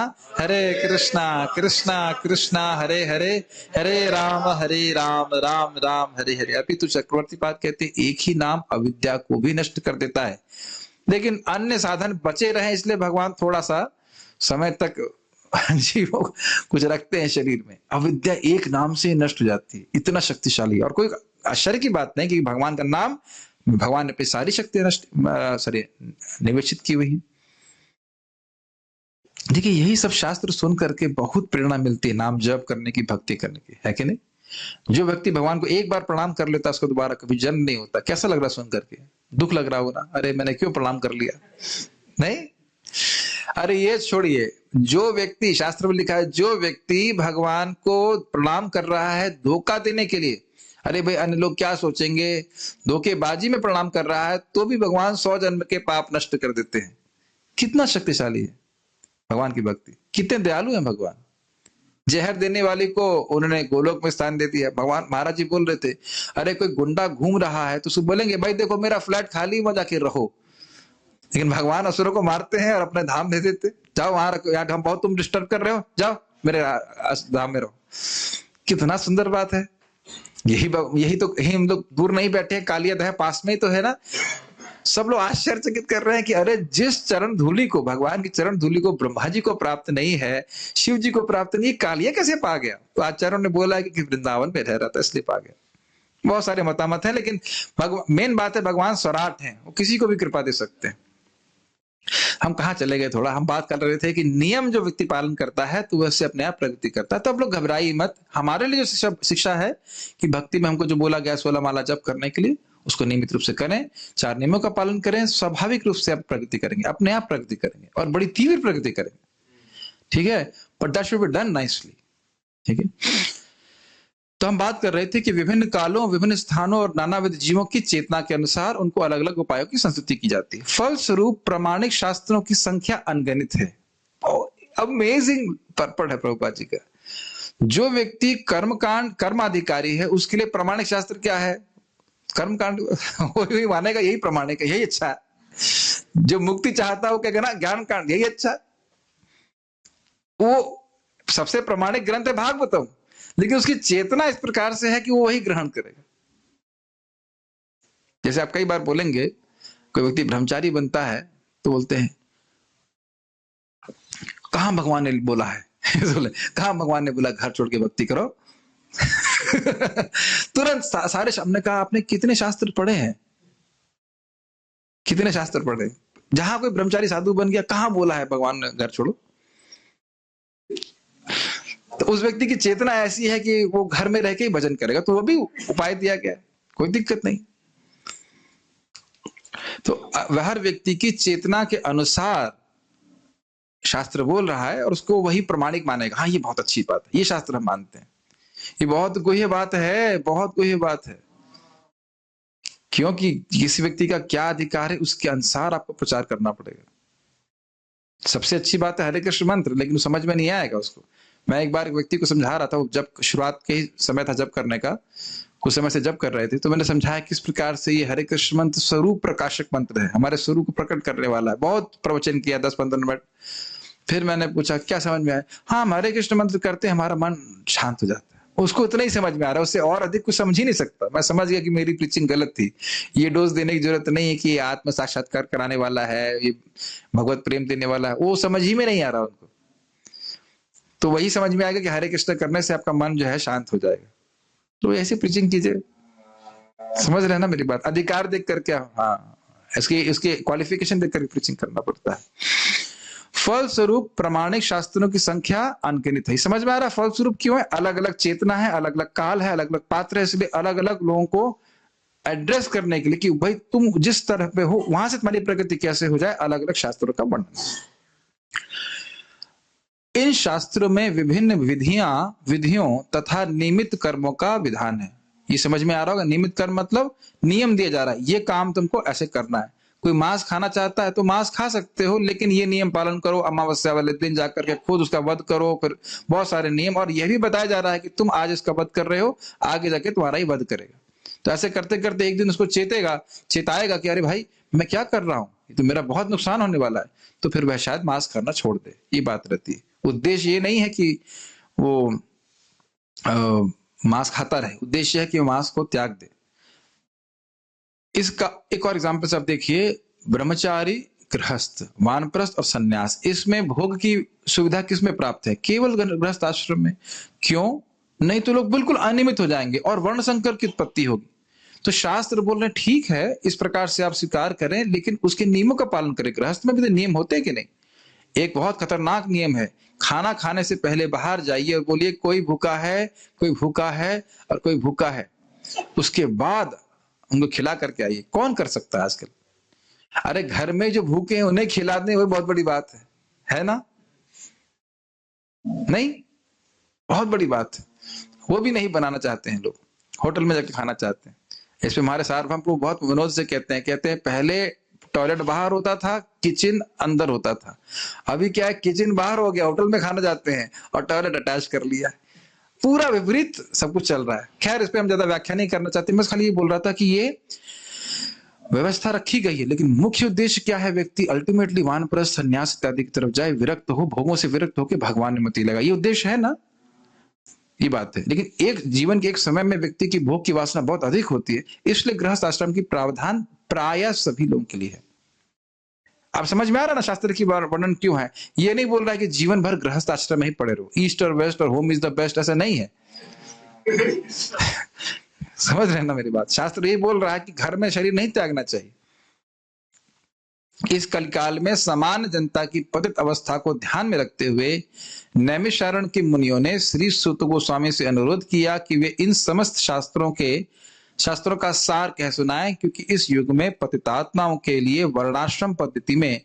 कृष्णा कृष्णा हरे हरे, हरे राम राम राम हरे हरे। अभी तो चक्रवर्ती पाद कहते हैं एक ही नाम अविद्या को भी नष्ट कर देता है। लेकिन अन्य साधन बचे रहे, इसलिए भगवान थोड़ा सा समय तक जीवों कुछ रखते हैं शरीर में। अविद्या एक नाम से नष्ट हो जाती है, इतना शक्तिशाली, और कोई आश्चर्य की बात नहीं कि भगवान का नाम, भगवान ने अपनी सारी शक्ति निवेशित की हुई है। देखिए यही सब शास्त्र सुन करके बहुत प्रेरणा मिलती है नाम जप करने की, भक्ति करने की, है कि नहीं? जो व्यक्ति भगवान को एक बार प्रणाम कर लेता है उसको दोबारा कभी जन्म नहीं होता। कैसा लग रहा सुन करके? दुख लग रहा होगा, अरे मैंने क्यों प्रणाम कर लिया? नहीं, अरे ये छोड़िए, जो व्यक्ति, शास्त्र में लिखा है, जो व्यक्ति भगवान को प्रणाम कर रहा है धोखा देने के लिए, अरे भाई अन्य लोग क्या सोचेंगे, धोखेबाजी में प्रणाम कर रहा है, तो भी भगवान 100 जन्म के पाप नष्ट कर देते हैं। कितना शक्तिशाली है भगवान की भक्ति, कितने दयालु हैं भगवान। जहर देने वाली को उन्होंने गोलोक में स्थान दे दिया। भगवान महाराज जी बोल रहे थे, अरे कोई गुंडा घूम रहा है तो उसको बोलेंगे भाई देखो मेरा फ्लैट खाली, वहां जाके रहो। लेकिन भगवान असुरों को मारते हैं और अपने धाम दे देते, जाओ वहां रखो, यहाँ हम बहुत तुम डिस्टर्ब कर रहे हो, जाओ मेरे धाम में रहो। कितना सुंदर बात है। यही हम लोग दूर नहीं बैठे हैं, कालिया दह पास में ही तो है ना। सब लोग आश्चर्यचकित कर रहे हैं कि अरे जिस चरण धूलि को, भगवान की चरण धूलि को ब्रह्मा जी को प्राप्त नहीं है, शिव जी को प्राप्त नहीं, कालिया कैसे पा गया? तो आचार्यों ने बोला कि वृंदावन में रह रहा था इसलिए पा गया। बहुत सारे मतामत है, लेकिन मेन बात है भगवान स्वराट हैं, वो किसी को भी कृपा दे सकते हैं। हम कहाँ चले गए? थोड़ा हम बात कर रहे थे कि नियम जो व्यक्ति पालन करता है तो वैसे अपने आप प्रगति करता है। तो अब लोग घबराइए मत। हमारे लिए जो शिक्षा है कि भक्ति में हमको जो बोला गया 16 माला जप करने के लिए, उसको नियमित रूप से करें, 4 नियमों का पालन करें, स्वाभाविक रूप से आप प्रगति करेंगे, अपने आप प्रगति करेंगे और बड़ी तीव्र प्रगति करेंगे। ठीक है, but that should be done nicely. ठीक है, तो हम बात कर रहे थे कि विभिन्न कालों, विभिन्न स्थानों और नानाविध जीवों की चेतना के अनुसार उनको अलग अलग उपायों की संस्तुति की जाती है। फलस्वरूप प्रामाणिक शास्त्रों की संख्या अनगिनत है। अमेजिंग पर्पट है प्रभुपाद जी का। जो व्यक्ति कर्मकांड, कर्माधिकारी है, उसके लिए प्रामाणिक शास्त्र क्या है? कर्मकांड वही मानेगा, यही प्रामाणिक है, यही अच्छा है। जो मुक्ति चाहता है वो क्या कहना, ज्ञान कांड, यही अच्छा है। वो सबसे प्रामाणिक ग्रंथ है भागवतम, लेकिन उसकी चेतना इस प्रकार से है कि वो वही ग्रहण करेगा। जैसे आप कई बार बोलेंगे, कोई व्यक्ति ब्रह्मचारी बनता है तो बोलते हैं कहां भगवान ने बोला है कहां भगवान ने बोला घर छोड़ के भक्ति करो तुरंत सारे हमने कहा आपने कितने शास्त्र पढ़े हैं? कितने शास्त्र पढ़े? जहां कोई ब्रह्मचारी साधु बन गया, कहां बोला है भगवान ने घर छोड़ो? तो उस व्यक्ति की चेतना ऐसी है कि वो घर में रह के ही भजन करेगा, तो वो भी उपाय दिया गया, कोई दिक्कत नहीं। तो हर व्यक्ति की चेतना के अनुसार शास्त्र बोल रहा है और उसको वही प्रमाणिक मानेगा। हाँ, ये बहुत अच्छी बात है, ये शास्त्र हम मानते हैं, ये बहुत गुह्य बात है, बहुत गुह्य बात है। क्योंकि किसी व्यक्ति का क्या अधिकार है उसके अनुसार आपको प्रचार करना पड़ेगा। सबसे अच्छी बात है हरे कृष्ण मंत्र, लेकिन समझ में नहीं आएगा उसको। मैं एक बार एक व्यक्ति को समझा रहा था, जब शुरुआत के ही समय था जब करने का, कुछ समय से जब कर रहे थे, तो मैंने समझाया किस प्रकार से ये हरे कृष्ण मंत्र स्वरूप प्रकाशक मंत्र है, हमारे स्वरूप को प्रकट करने वाला है। बहुत प्रवचन किया 10-15 मिनट। फिर मैंने पूछा क्या समझ में आया? हाँ, हम हरे कृष्ण मंत्र करते हैं, हमारा मन शांत हो जाता है। उसको इतना ही समझ में आ रहा है, उससे और अधिक कुछ समझ ही नहीं सकता। मैं समझ गया कि मेरी प्रीचिंग गलत थी। ये डोज देने की जरूरत नहीं है कि ये आत्म साक्षात्कार कराने वाला है, ये भगवत प्रेम देने वाला है, वो समझ ही में नहीं आ रहा उनको। तो वही समझ में आएगा कि हरे कृष्ण करने से आपका मन जो है शांत हो जाएगा। तो ऐसी प्रीचिंग कीजिए। समझ रहे हैं ना मेरी बात? अधिकार देख करके, हाँ, इसके क्वालिफिकेशन देख कर प्रीचिंग करना पड़ता है। फलस्वरूप प्रामाणिक शास्त्रों की संख्या अनगिनत है। समझ में आ रहा फलस्वरूप क्यों है? अलग अलग चेतना है, अलग अलग काल है, अलग अलग पात्र है, इसलिए अलग अलग लोगों को एड्रेस करने के लिए कि भाई तुम जिस तरह पे हो वहां से तुम्हारी प्रगति कैसे हो जाए, अलग अलग शास्त्रों का वर्णन। इन शास्त्रों में विभिन्न विधियों तथा निमित्त कर्मों का विधान है। ये समझ में आ रहा होगा? निमित्त कर्म मतलब नियम दिया जा रहा है, ये काम तुमको ऐसे करना है। कोई मांस खाना चाहता है तो मांस खा सकते हो, लेकिन ये नियम पालन करो, अमावस्या वाले दिन जाकर के खुद उसका वध करो। फिर बहुत सारे नियम, और यह भी बताया जा रहा है कि तुम आज इसका वध कर रहे हो, आगे जाके तुम्हारा ही वध करेगा। तो ऐसे करते करते एक दिन उसको चेताएगा कि अरे भाई मैं क्या कर रहा हूँ, तो मेरा बहुत नुकसान होने वाला है। तो फिर वह शायद मांस खाना छोड़ दे। ये बात रहती है। उद्देश्य ये नहीं है कि वो मांस खाता रहे, उद्देश्य है कि वो मांस को त्याग दे। इसका एक और एग्जाम्पल आप देखिए, ब्रह्मचारी, गृहस्थ, वानप्रस्थ और सन्यास, इसमें भोग की सुविधा किसमें प्राप्त है? केवल गृहस्थ आश्रम में। क्यों? नहीं तो लोग बिल्कुल अनियमित हो जाएंगे और वर्ण संकर की उत्पत्ति होगी। तो शास्त्र बोल रहे हैं ठीक है, इस प्रकार से आप स्वीकार करें, लेकिन उसके नियमों का पालन करें। गृहस्थ में भी तो नियम होते हैं कि नहीं? एक बहुत खतरनाक नियम है, खाना खाने से पहले बाहर जाइए और बोलिए कोई भूखा है, कोई भूखा है और कोई भूखा है, उसके बाद उनको खिला करके आइए। कौन कर सकता है आजकल? अरे घर में जो भूखे हैं उन्हें खिला दें, वो बहुत बड़ी बात है ना? नहीं, बहुत बड़ी बात है। वो भी नहीं बनाना चाहते हैं लोग, होटल में जाके खाना चाहते हैं। इस पे हमारे सार्वभौम को बहुत विनोद से कहते हैं पहले टॉयलेट बाहर होता था, किचन अंदर होता था। अभी क्या है, किचन बाहर हो गया, होटल में खाना जाते हैं और टॉयलेट अटैच कर लिया। पूरा विपरीत सब कुछ चल रहा है। खैर, इस पे हम ज्यादा व्याख्या नहीं करना चाहते। मैं खाली ये बोल रहा था कि ये व्यवस्था रखी गई है, लेकिन मुख्य उद्देश्य क्या है? व्यक्ति अल्टीमेटली वानप्रस्थ, संन्यास इत्यादि की तरफ जाए, विरक्त हो, भोगों से विरक्त होकर भगवान में मति लगा। ये उद्देश्य है ना, ये बात है। लेकिन एक जीवन के एक समय में व्यक्ति की भोग की वासना बहुत अधिक होती है, इसलिए गृहस्थ आश्रम की प्रावधान प्रायः सभी लोगों के लिए है। आप समझ में आ रहा ना शास्त्र की वर्णन क्यों है? ये नहीं बोल रहा है कि जीवन भर गृहस्थ आश्रम में ही पड़े रहो, ईस्ट और वेस्ट और होम इज द बेस्ट, ऐसा नहीं है। समझ रहे हैं ना मेरी बात? शास्त्र ये बोल रहा है कि घर में शरीर नहीं त्यागना चाहिए। इस कलिकाल में समान जनता की पतित अवस्था को ध्यान में रखते हुए नैमिषारण्य के मुनियों ने श्री सूत गोस्वामी से अनुरोध किया कि वे इन समस्त शास्त्रों का सार कह सुनाएं, क्योंकि इस युग में पतितात्माओं के लिए वर्णाश्रम पद्धति में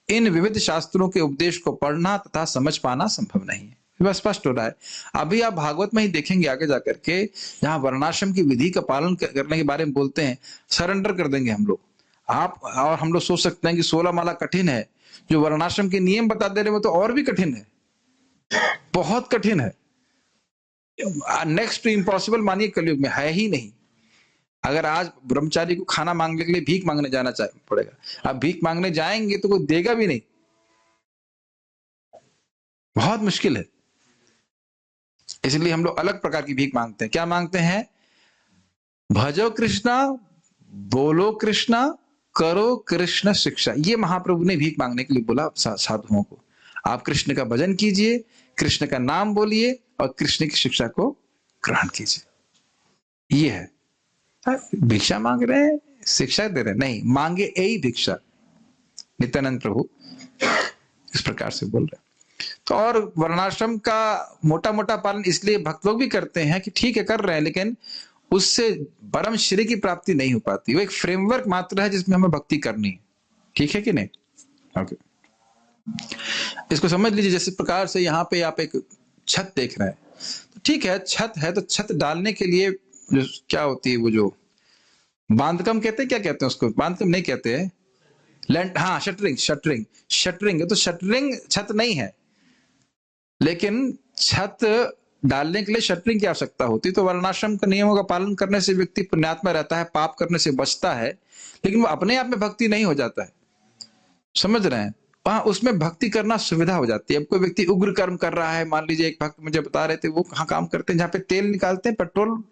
इन विविध शास्त्रों के उपदेश को पढ़ना तथा समझ पाना संभव नहीं है। वह स्पष्ट हो रहा है। अभी आप भागवत में ही देखेंगे आगे जाकर के, जहां वर्णाश्रम की विधि का पालन करने के बारे में बोलते हैं, सरेंडर कर देंगे हम लोग। आप और हम लोग सोच सकते हैं कि 16 माला कठिन है, जो वर्णाश्रम के नियम बता दे रहे हैं वो तो और भी कठिन है, बहुत कठिन है। नेक्स्ट टू इम्पॉसिबल मानिए कलयुग में है ही नहीं। अगर आज ब्रह्मचारी को खाना मांगने के लिए भीख मांगने जाना पड़ेगा, अब भीख मांगने जाएंगे तो कोई देगा भी नहीं, बहुत मुश्किल है। इसलिए हम लोग अलग प्रकार की भीख मांगते हैं। क्या मांगते हैं? भजो कृष्णा, बोलो कृष्णा, करो कृष्ण शिक्षा। ये महाप्रभु ने भीख मांगने के लिए बोला साधुओं को। आप कृष्ण का भजन कीजिए, कृष्ण का नाम बोलिए और कृष्ण की शिक्षा को ग्रहण कीजिए। ये है। भिक्षा मांग रहे हैं, शिक्षा दे रहे हैं? नहीं, मांगे यही भिक्षा। नित्यानंद प्रभु इस प्रकार से बोल रहे हैं। तो और वर्णाश्रम का मोटा मोटा पालन इसलिए भक्त लोग भी करते हैं कि ठीक है कर रहे हैं, लेकिन उससे परम श्री की प्राप्ति नहीं हो पाती। वो एक फ्रेमवर्क मात्र है जिसमें हमें भक्ति करनी है। ठीक है कि नहीं? ओके, इसको समझ लीजिए। जैसे प्रकार से यहाँ पे आप एक छत देख रहे हैं, तो ठीक है छत है, तो छत डालने के लिए जो क्या होती है, वो जो बांधकम कहते हैं, क्या कहते हैं उसको? बांधकम नहीं कहते हैं, लैंड, हाँ शटरिंग। शटरिंग है, तो शटरिंग छत नहीं है, लेकिन छत डालने के लिए शटरिंग की आवश्यकता होती है। तो वर्णाश्रम के नियमों का पालन करने से व्यक्ति पुण्यात्मा रहता है, पाप करने से बचता है, लेकिन वो अपने आप में भक्ति नहीं हो जाता है। समझ रहे हैं? वहां उसमें भक्ति करना सुविधा हो जाती है। अब कोई व्यक्ति उग्र कर्म कर रहा है, मान लीजिए एक भक्त मुझे बता रहे थे, वो कहाँ काम करते हैं, जहाँ पे तेल निकालते हैं, पेट्रोल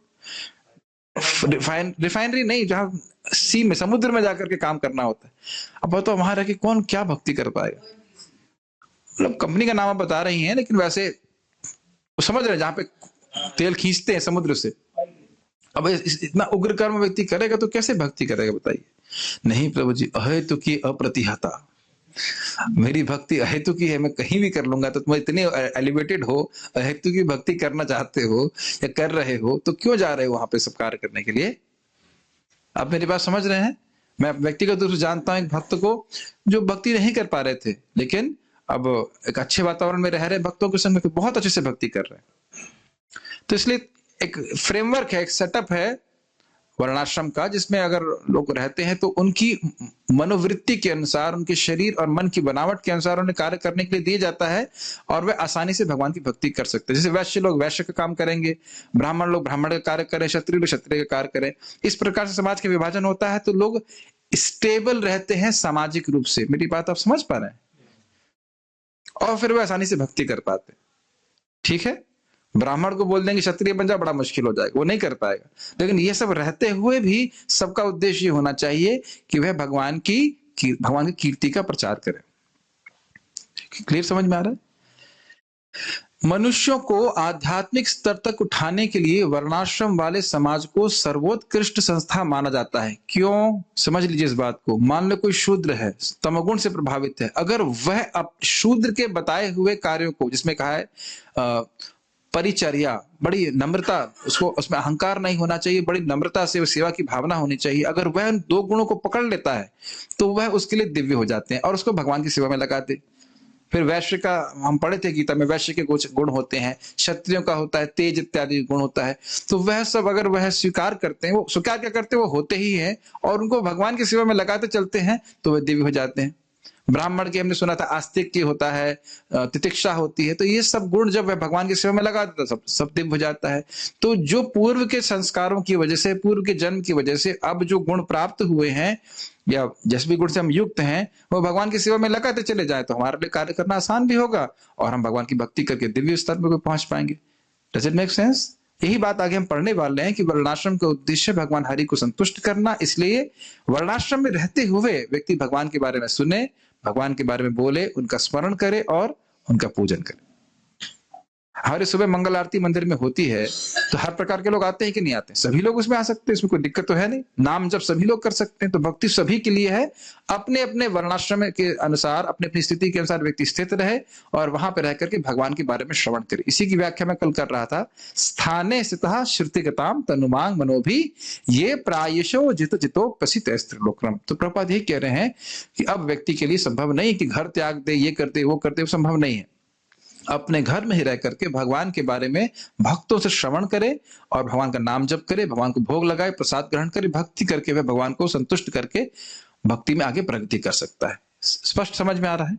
रिफाइनरी नहीं, जहां सी में, समुद्र में जाकर के काम करना होता है। अब तो वहां रह के कौन क्या भक्ति कर पाएगा? मतलब कंपनी का नाम आप बता रही हैं, लेकिन वैसे समझ रहे हैं, जहां पे तेल खींचते हैं समुद्र से। अब इतना उग्र कर्म व्यक्ति करेगा तो कैसे भक्ति करेगा बताइए? नहीं प्रभु जी, अहेतु की अप्रतिहता, मेरी भक्ति अहेतु की है, मैं कहीं भी कर लूंगा। तो तुम इतने एलिवेटेड हो, अहेतु की भक्ति करना चाहते हो या कर रहे हो, तो क्यों जा रहे हो वहां पे सब कार्य करने के लिए? आप मेरी बात समझ रहे हैं? मैं व्यक्तिगत रूप से जानता हूं एक भक्त को जो भक्ति नहीं कर पा रहे थे, लेकिन अब एक अच्छे वातावरण में रह रहे भक्तों के संग में बहुत अच्छे से भक्ति कर रहे हैं। तो इसलिए एक फ्रेमवर्क है, एक सेटअप है वर्णाश्रम का, जिसमें अगर लोग रहते हैं तो उनकी मनोवृत्ति के अनुसार, उनके शरीर और मन की बनावट के अनुसार उन्हें कार्य करने के लिए दिया जाता है, और वे आसानी से भगवान की भक्ति कर सकते हैं। जैसे वैश्य लोग वैश्य का काम करेंगे, ब्राह्मण लोग ब्राह्मण का कार्य करें, क्षत्रिय लोग क्षत्रिय का कार्य करें। इस प्रकार से समाज का विभाजन होता है, तो लोग स्टेबल रहते हैं सामाजिक रूप से। मेरी बात आप समझ पा रहे हैं? और फिर वे आसानी से भक्ति कर पाते। ठीक है, ब्राह्मण को बोल देंगे क्षत्रिय बन जा, बड़ा मुश्किल हो जाएगा, वो नहीं कर पाएगा। लेकिन ये सब रहते हुए भी सबका उद्देश्य ये होना चाहिए कि वह भगवान की कीर्ति का प्रचार करें। क्लियर समझ में आ रहा है? मनुष्यों को आध्यात्मिक स्तर तक उठाने के लिए वर्णाश्रम वाले समाज को सर्वोत्कृष्ट संस्था माना जाता है। क्यों? समझ लीजिए इस बात को। मान लो कोई शूद्र है, तमोगुण से प्रभावित है, अगर वह अब शूद्र के बताए हुए कार्यों को, जिसमें कहा है परिचर्या, बड़ी नम्रता, उसको उसमें अहंकार नहीं होना चाहिए, बड़ी नम्रता से सेवा की भावना होनी चाहिए, अगर वह उन 2 गुणों को पकड़ लेता है तो वह उसके लिए दिव्य हो जाते हैं और उसको भगवान की सेवा में लगाते। फिर वैश्य का हम पढ़े थे गीता में, वैश्य के कुछ गुण होते हैं, क्षत्रियों का होता है तेज इत्यादि गुण होता है, तो वह सब अगर वह स्वीकार करते हैं, वो स्वीकार क्या करते हैं, वो होते ही हैं और उनको भगवान की सेवा में लगाते चलते हैं तो वह दिव्य हो जाते हैं। ब्राह्मण के हमने सुना था आस्तिक्य होता है, तितिक्षा होती है, तो ये सब गुण जब वह भगवान की सेवा में लगा देता सब दिव्य हो जाता है। तो जो पूर्व के संस्कारों की वजह से, पूर्व के जन्म की वजह से अब जो गुण प्राप्त हुए हैं या जिस भी गुण से हम युक्त हैं, वो भगवान की सेवा में लगाते चले जाए तो हमारे लिए कार्य करना आसान भी होगा और हम भगवान की भक्ति करके दिव्य स्तर पर पहुंच पाएंगे। Does it make sense? यही बात आगे हम पढ़ने वाले हैं कि वर्णाश्रम का उद्देश्य भगवान हरि को संतुष्ट करना, इसलिए वर्णाश्रम में रहते हुए व्यक्ति भगवान के बारे में सुने, भगवान के बारे में बोले, उनका स्मरण करे और उनका पूजन करे। हमारे सुबह मंगल आरती मंदिर में होती है तो हर प्रकार के लोग आते हैं कि नहीं आते? सभी लोग उसमें आ सकते हैं, इसमें कोई दिक्कत तो है नहीं। नाम जब सभी लोग कर सकते हैं तो भक्ति सभी के लिए है। अपने अपने वर्णाश्रम के अनुसार, अपनी अपनी स्थिति के अनुसार व्यक्ति स्थित रहे और वहां पर रह करके भगवान के बारे में श्रवण करे। इसी की व्याख्या मैं कल कर रहा था। स्थाने स्थितः श्रुतिगताम तनुमांग मनोभी ये प्रायशो जित जितो प्रसित स्त्रीलोक्रम। तो प्रभुपाद यही कह रहे हैं कि अब व्यक्ति के लिए संभव नहीं कि घर त्याग दे, ये कर दे, वो कर दे, वो संभव नहीं है। अपने घर में ही रह करके भगवान के बारे में भक्तों से श्रवण करे और भगवान का नाम जप करे, भगवान को भोग लगाए, प्रसाद ग्रहण करे, भक्ति करके वह भगवान को संतुष्ट करके भक्ति में आगे प्रगति कर सकता है। स्पष्ट समझ में आ रहा है?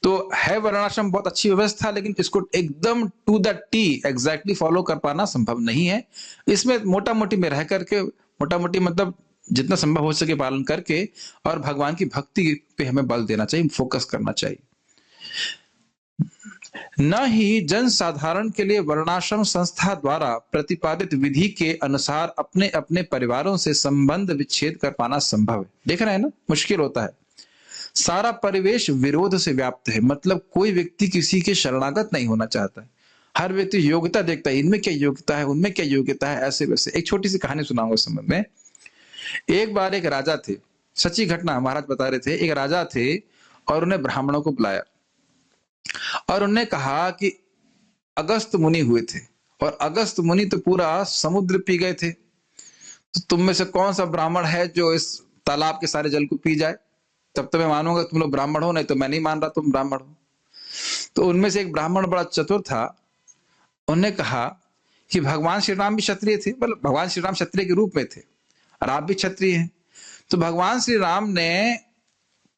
तो है वर्णाश्रम बहुत अच्छी व्यवस्था, लेकिन इसको एकदम to the T exactly follow कर पाना संभव नहीं है। इसमें मोटा मोटी में रह करके, मोटा मोटी मतलब जितना संभव हो सके पालन करके और भगवान की भक्ति पे हमें बल देना चाहिए, फोकस करना चाहिए। न ही जन साधारण के लिए वर्णाश्रम संस्था द्वारा प्रतिपादित विधि के अनुसार अपने अपने परिवारों से संबंध विच्छेद कर पाना संभव है। देख रहे हैं ना, मुश्किल होता है। सारा परिवेश विरोध से व्याप्त है, मतलब कोई व्यक्ति किसी के शरणागत नहीं होना चाहता है। हर व्यक्ति योग्यता देखता है, इनमें क्या योग्यता है, उनमें क्या योग्यता है, ऐसे वैसे। एक छोटी सी कहानी सुनाऊंगा इस संबंध में। एक बार एक राजा थे, सच्ची घटना महाराज बता रहे थे। एक राजा थे और उन्हें ब्राह्मणों को बुलाया और उन्होंने कहा कि अगस्त मुनि हुए थे और अगस्त मुनि तो पूरा समुद्र पी गए थे, तो तुम में से कौन सा ब्राह्मण है जो इस तालाब के सारे जल को पी जाए? तब तो मैं मानूंगा तुम लोग ब्राह्मण हो, नहीं तो मैं नहीं मान रहा तुम ब्राह्मण हो। तो उनमें से एक ब्राह्मण बड़ा चतुर था, उन्होंने कहा कि भगवान श्री राम भी क्षत्रिय थे, मतलब भगवान श्री राम क्षत्रिय के रूप में थे और आप भी क्षत्रिय हैं, तो भगवान श्री राम ने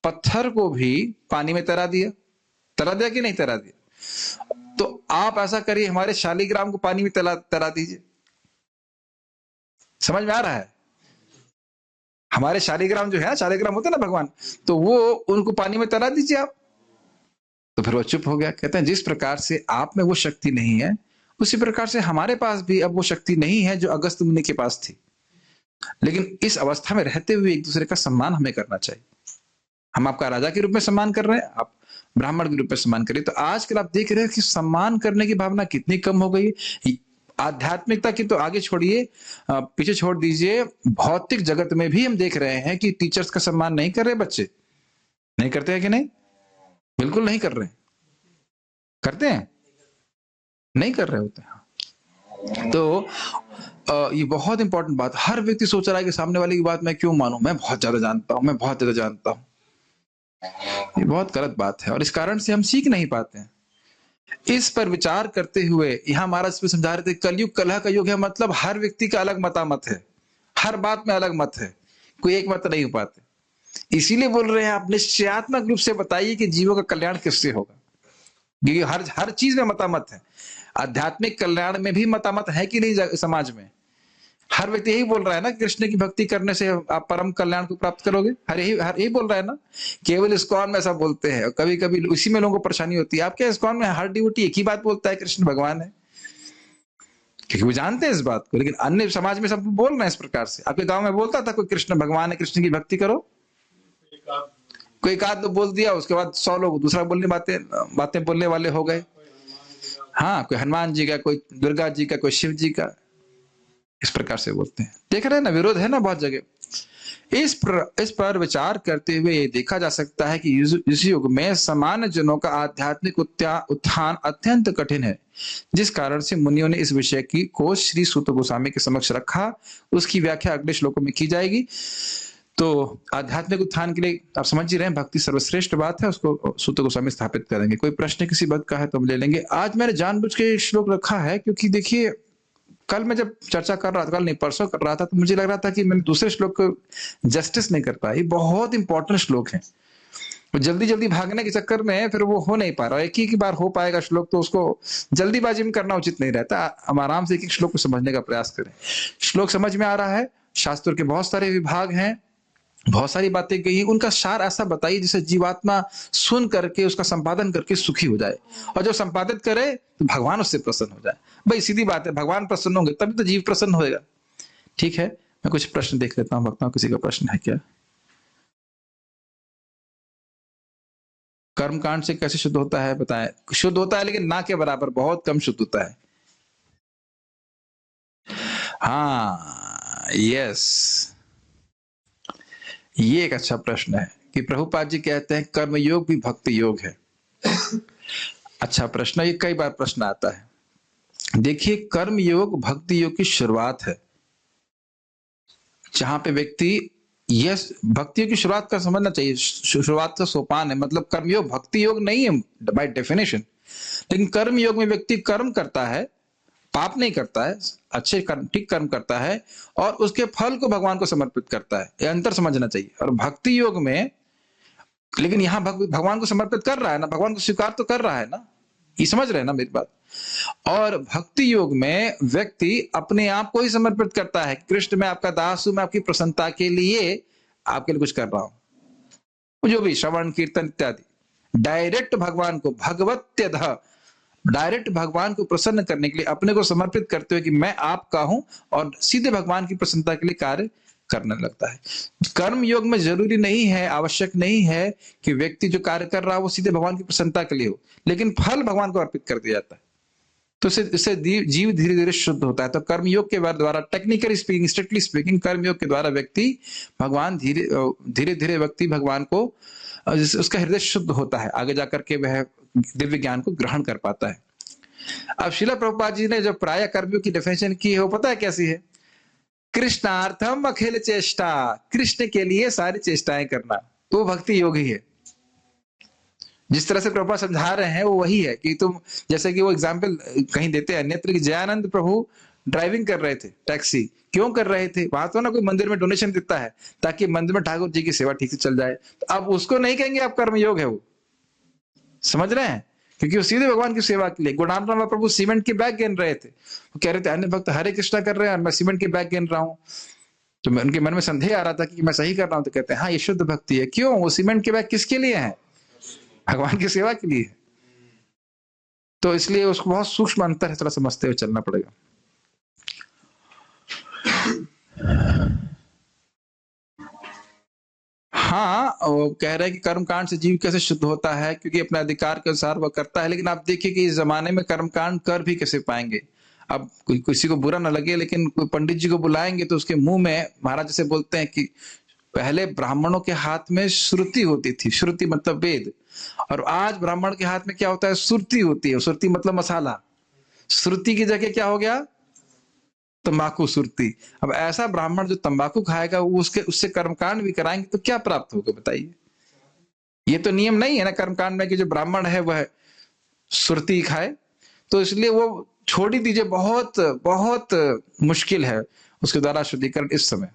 पत्थर को भी पानी में तरा दिया कि नहीं तरा दिया? तो आप ऐसा करिए, हमारे शालिग्राम को पानी में तरा दीजिए। समझ में आ रहा है? हमारे शालिग्राम जो है, शालिग्राम होते हैं ना भगवान, तो वो उनको पानी में तरा दीजिए आप। तो फिर वो चुप हो गया। कहते हैं जिस प्रकार से आप में वो शक्ति नहीं है, उसी प्रकार से हमारे पास भी अब वो शक्ति नहीं है जो अगस्त मुनि के पास थी। लेकिन इस अवस्था में रहते हुए एक दूसरे का सम्मान हमें करना चाहिए। हम आपका राजा के रूप में सम्मान कर रहे हैं, आप ब्राह्मण के रूप में सम्मान करिए। तो आजकल आप देख रहे हो कि सम्मान करने की भावना कितनी कम हो गई। आध्यात्मिकता की तो आगे छोड़िए, पीछे छोड़ दीजिए, भौतिक जगत में भी हम देख रहे हैं कि टीचर्स का सम्मान नहीं कर रहे बच्चे। नहीं करते हैं कि नहीं? बिल्कुल नहीं कर रहे। करते हैं? नहीं कर रहे होते हैं। तो ये बहुत इंपॉर्टेंट बात। हर व्यक्ति सोच रहा है कि सामने वाले की बात मैं क्यों मानूं, मैं बहुत ज्यादा जानता हूं, मैं बहुत ज्यादा जानता हूं। ये बहुत गलत बात है और इस कारण से हम सीख नहीं पाते हैं। इस पर विचार करते हुए यहाँ महाराज पे समझा रहे थे, कलयुग कलह का युग है, मतलब हर व्यक्ति का अलग मतामत है, हर बात में अलग मत है, कोई एक मत नहीं हो पाते। इसीलिए बोल रहे हैं आप निश्चयात्मक रूप से बताइए कि जीवों का कल्याण किससे होगा, क्योंकि हर चीज में मतामत है। आध्यात्मिक कल्याण में भी मतामत है कि नहीं समाज में? हर व्यक्ति यही बोल रहा है ना, कृष्ण की भक्ति करने से आप परम कल्याण को प्राप्त करोगे। हर यही बोल रहा है ना। केवल इस्कॉन में ऐसा बोलते हैं और कभी कभी उसी में लोगों को परेशानी होती है। आपके इस्कॉन में हर ड्यूटी एक ही बात बोलता है, कृष्ण भगवान है, क्योंकि वो जानते हैं इस बात को। लेकिन अन्य समाज में सब बोल रहे हैं इस प्रकार से। आपके गांव में बोलता था कोई कृष्ण भगवान है, कृष्ण की भक्ति करो? कोई एक आध तो बोल दिया, उसके बाद 100 लोग दूसरा बोलने बातें बोलने वाले हो गए। हाँ, कोई हनुमान जी का, कोई दुर्गा जी का, कोई शिव जी का, इस प्रकार से बोलते हैं। देख रहे हैं ना, विरोध है ना बहुत जगह। इस पर विचार करते हुए ये देखा जा सकता है कि इस युग में सामान्य जनों का आध्यात्मिक उत्थान अत्यंत कठिन है, जिस कारण से मुनियों ने इस विषय को श्री सूत गोस्वामी के समक्ष रखा। उसकी व्याख्या अगले श्लोकों में की जाएगी। तो आध्यात्मिक उत्थान के लिए आप समझ ही रहे हैं, भक्ति सर्वश्रेष्ठ बात है, उसको सूत गोस्वामी स्थापित करेंगे। कोई प्रश्न किसी भक्त का है तो हम ले लेंगे। आज मैंने जानबूझ के श्लोक रखा है क्योंकि देखिए, कल मैं जब चर्चा कर रहा था, कल नहीं परसों कर रहा था, तो मुझे लग रहा था कि मैंने दूसरे श्लोक को जस्टिस नहीं कर पाया। ये बहुत इंपॉर्टेंट श्लोक है, तो जल्दी जल्दी भागने के चक्कर में फिर वो हो नहीं पा रहा। एक ही बार हो पाएगा श्लोक, तो उसको जल्दीबाजी में करना उचित नहीं रहता। हम आराम से एक एक श्लोक को समझने का प्रयास करें। श्लोक समझ में आ रहा है? शास्त्र के बहुत सारे विभाग हैं, बहुत सारी बातें कही, उनका सार ऐसा बताइए जिसे जीवात्मा सुन करके उसका संपादन करके सुखी हो जाए, और जो संपादित करे तो भगवान उससे प्रसन्न हो जाए। भाई सीधी बात है, भगवान प्रसन्न होंगे तभी तो जीव प्रसन्न होएगा। ठीक है, मैं कुछ प्रश्न देख लेता हूं, भक्तों किसी का प्रश्न है क्या? कर्मकांड से कैसे शुद्ध होता है बताएं। शुद्ध होता है लेकिन ना के बराबर, बहुत कम शुद्ध होता है। हाँ, यस, ये एक अच्छा प्रश्न है कि प्रभुपाद जी कहते हैं कर्म योग भी भक्ति योग है। अच्छा प्रश्न, ये कई बार प्रश्न आता है। देखिए, कर्म योग भक्ति योग की शुरुआत है, जहां पे व्यक्ति, यस, भक्ति योग की शुरुआत का समझना चाहिए, शुरुआत का सोपान है। मतलब कर्मयोग भक्ति योग नहीं है बाय डेफिनेशन, लेकिन कर्म योग में व्यक्ति कर्म करता है, पाप नहीं करता है, अच्छे कर्म, ठीक कर्म करता है, और उसके फल को भगवान को समर्पित करता है। ये अंतर समझना चाहिए। और भक्ति योग में, लेकिन यहाँ भगवान को समर्पित कर रहा है ना, भगवान को स्वीकार तो कर रहा है ना, ये समझ रहे हैं ना मेरी बात। और भक्ति योग में व्यक्ति अपने आप को ही समर्पित करता है। कृष्ण, मैं आपका दास हूं, मैं आपकी प्रसन्नता के लिए आपके लिए कुछ कर रहा हूं, जो भी श्रवण कीर्तन इत्यादि, डायरेक्ट भगवान को, भगवत्यध, डायरेक्ट भगवान को प्रसन्न करने के लिए अपने को समर्पित करते हुए कि मैं आपका हूं, और सीधे भगवान की प्रसन्नता के लिए कार्य करने लगता है। कर्म योग में जरूरी नहीं है, आवश्यक नहीं है कि व्यक्ति जो कार्य कर रहा है वो सीधे भगवान की प्रसन्नता के लिए हो, लेकिन फल भगवान को अर्पित कर दिया जाता है, तो इससे जीव धीरे धीरे शुद्ध होता है। तो कर्मयोग के द्वारा, टेक्निकली स्पीकिंग, स्ट्रिक्टली स्पीकिंग, कर्मयोग के द्वारा व्यक्ति भगवान धीरे धीरे व्यक्ति भगवान को, उसका हृदय शुद्ध होता है, आगे जाकर के वह दिव्य ज्ञान को ग्रहण कर पाता है। अब श्रील प्रभुपाद जी ने जो प्राय कर्मयोग की डेफिनेशन की है वो पता है कैसी है? कृष्णार्थम अखिल चेष्टा, कृष्ण के लिए सारी चेष्टाएं करना, तो भक्ति योग ही है। जिस तरह से प्रभुपाद समझा रहे हैं वो वही है कि तुम, जैसे कि वो एग्जाम्पल कहीं देते हैं अन्यत्र, कि जयानंद प्रभु ड्राइविंग कर रहे थे, टैक्सी क्यों कर रहे थे? वहां तो ना कोई मंदिर में डोनेशन देता है ताकि मंदिर में ठाकुर जी की सेवा ठीक से चल जाए, तो अब उसको नहीं कहेंगे आप कर्मयोग है वो, समझ रहे हैं? क्योंकि वो सीधे भगवान की सेवा के लिए। गुणानंद प्रभु सीमेंट के बैग गिन रहे थे, वो कह रहे थे अन्य भक्त हरे कृष्णा कर रहे हैं और मैं सीमेंट के बैग गिन रहा हूँ। तो उनके मन में संदेह आ रहा था कि मैं सही कर रहा हूँ, तो कहते हैं हाँ ये शुद्ध भक्ति है। क्यों? वो सीमेंट के बैग किसके लिए है? भगवान की सेवा के लिए। तो इसलिए उसको बहुत सूक्ष्म अंतर है, थोड़ा समझते हुए चलना पड़ेगा। हाँ, वो कह रहे हैं कि कर्मकांड से जीव कैसे शुद्ध होता है, क्योंकि अपने अधिकार के अनुसार वह करता है। लेकिन आप देखिए कि इस जमाने में कर्मकांड कर भी कैसे पाएंगे। अब किसी को बुरा ना लगे, लेकिन कोई पंडित जी को बुलाएंगे तो उसके मुंह में महाराज जैसे बोलते हैं कि पहले ब्राह्मणों के हाथ में श्रुति होती थी, श्रुति मतलब वेद, और आज ब्राह्मण के हाथ में क्या होता है? सुरती होती है। सुरती मतलब मसाला। श्रुति की जगह क्या हो गया? तंबाकू, सुरती। अब ऐसा ब्राह्मण जो तंबाकू खाएगा वो उससे कर्मकांड भी कराएंगे तो क्या प्राप्त होगा बताइए? ये तो नियम नहीं है ना कर्मकांड में कि जो ब्राह्मण है वह सुरती खाए। तो इसलिए वो छोड़ ही दीजिए, बहुत बहुत मुश्किल है उसके द्वारा शुद्धिकरण इस समय।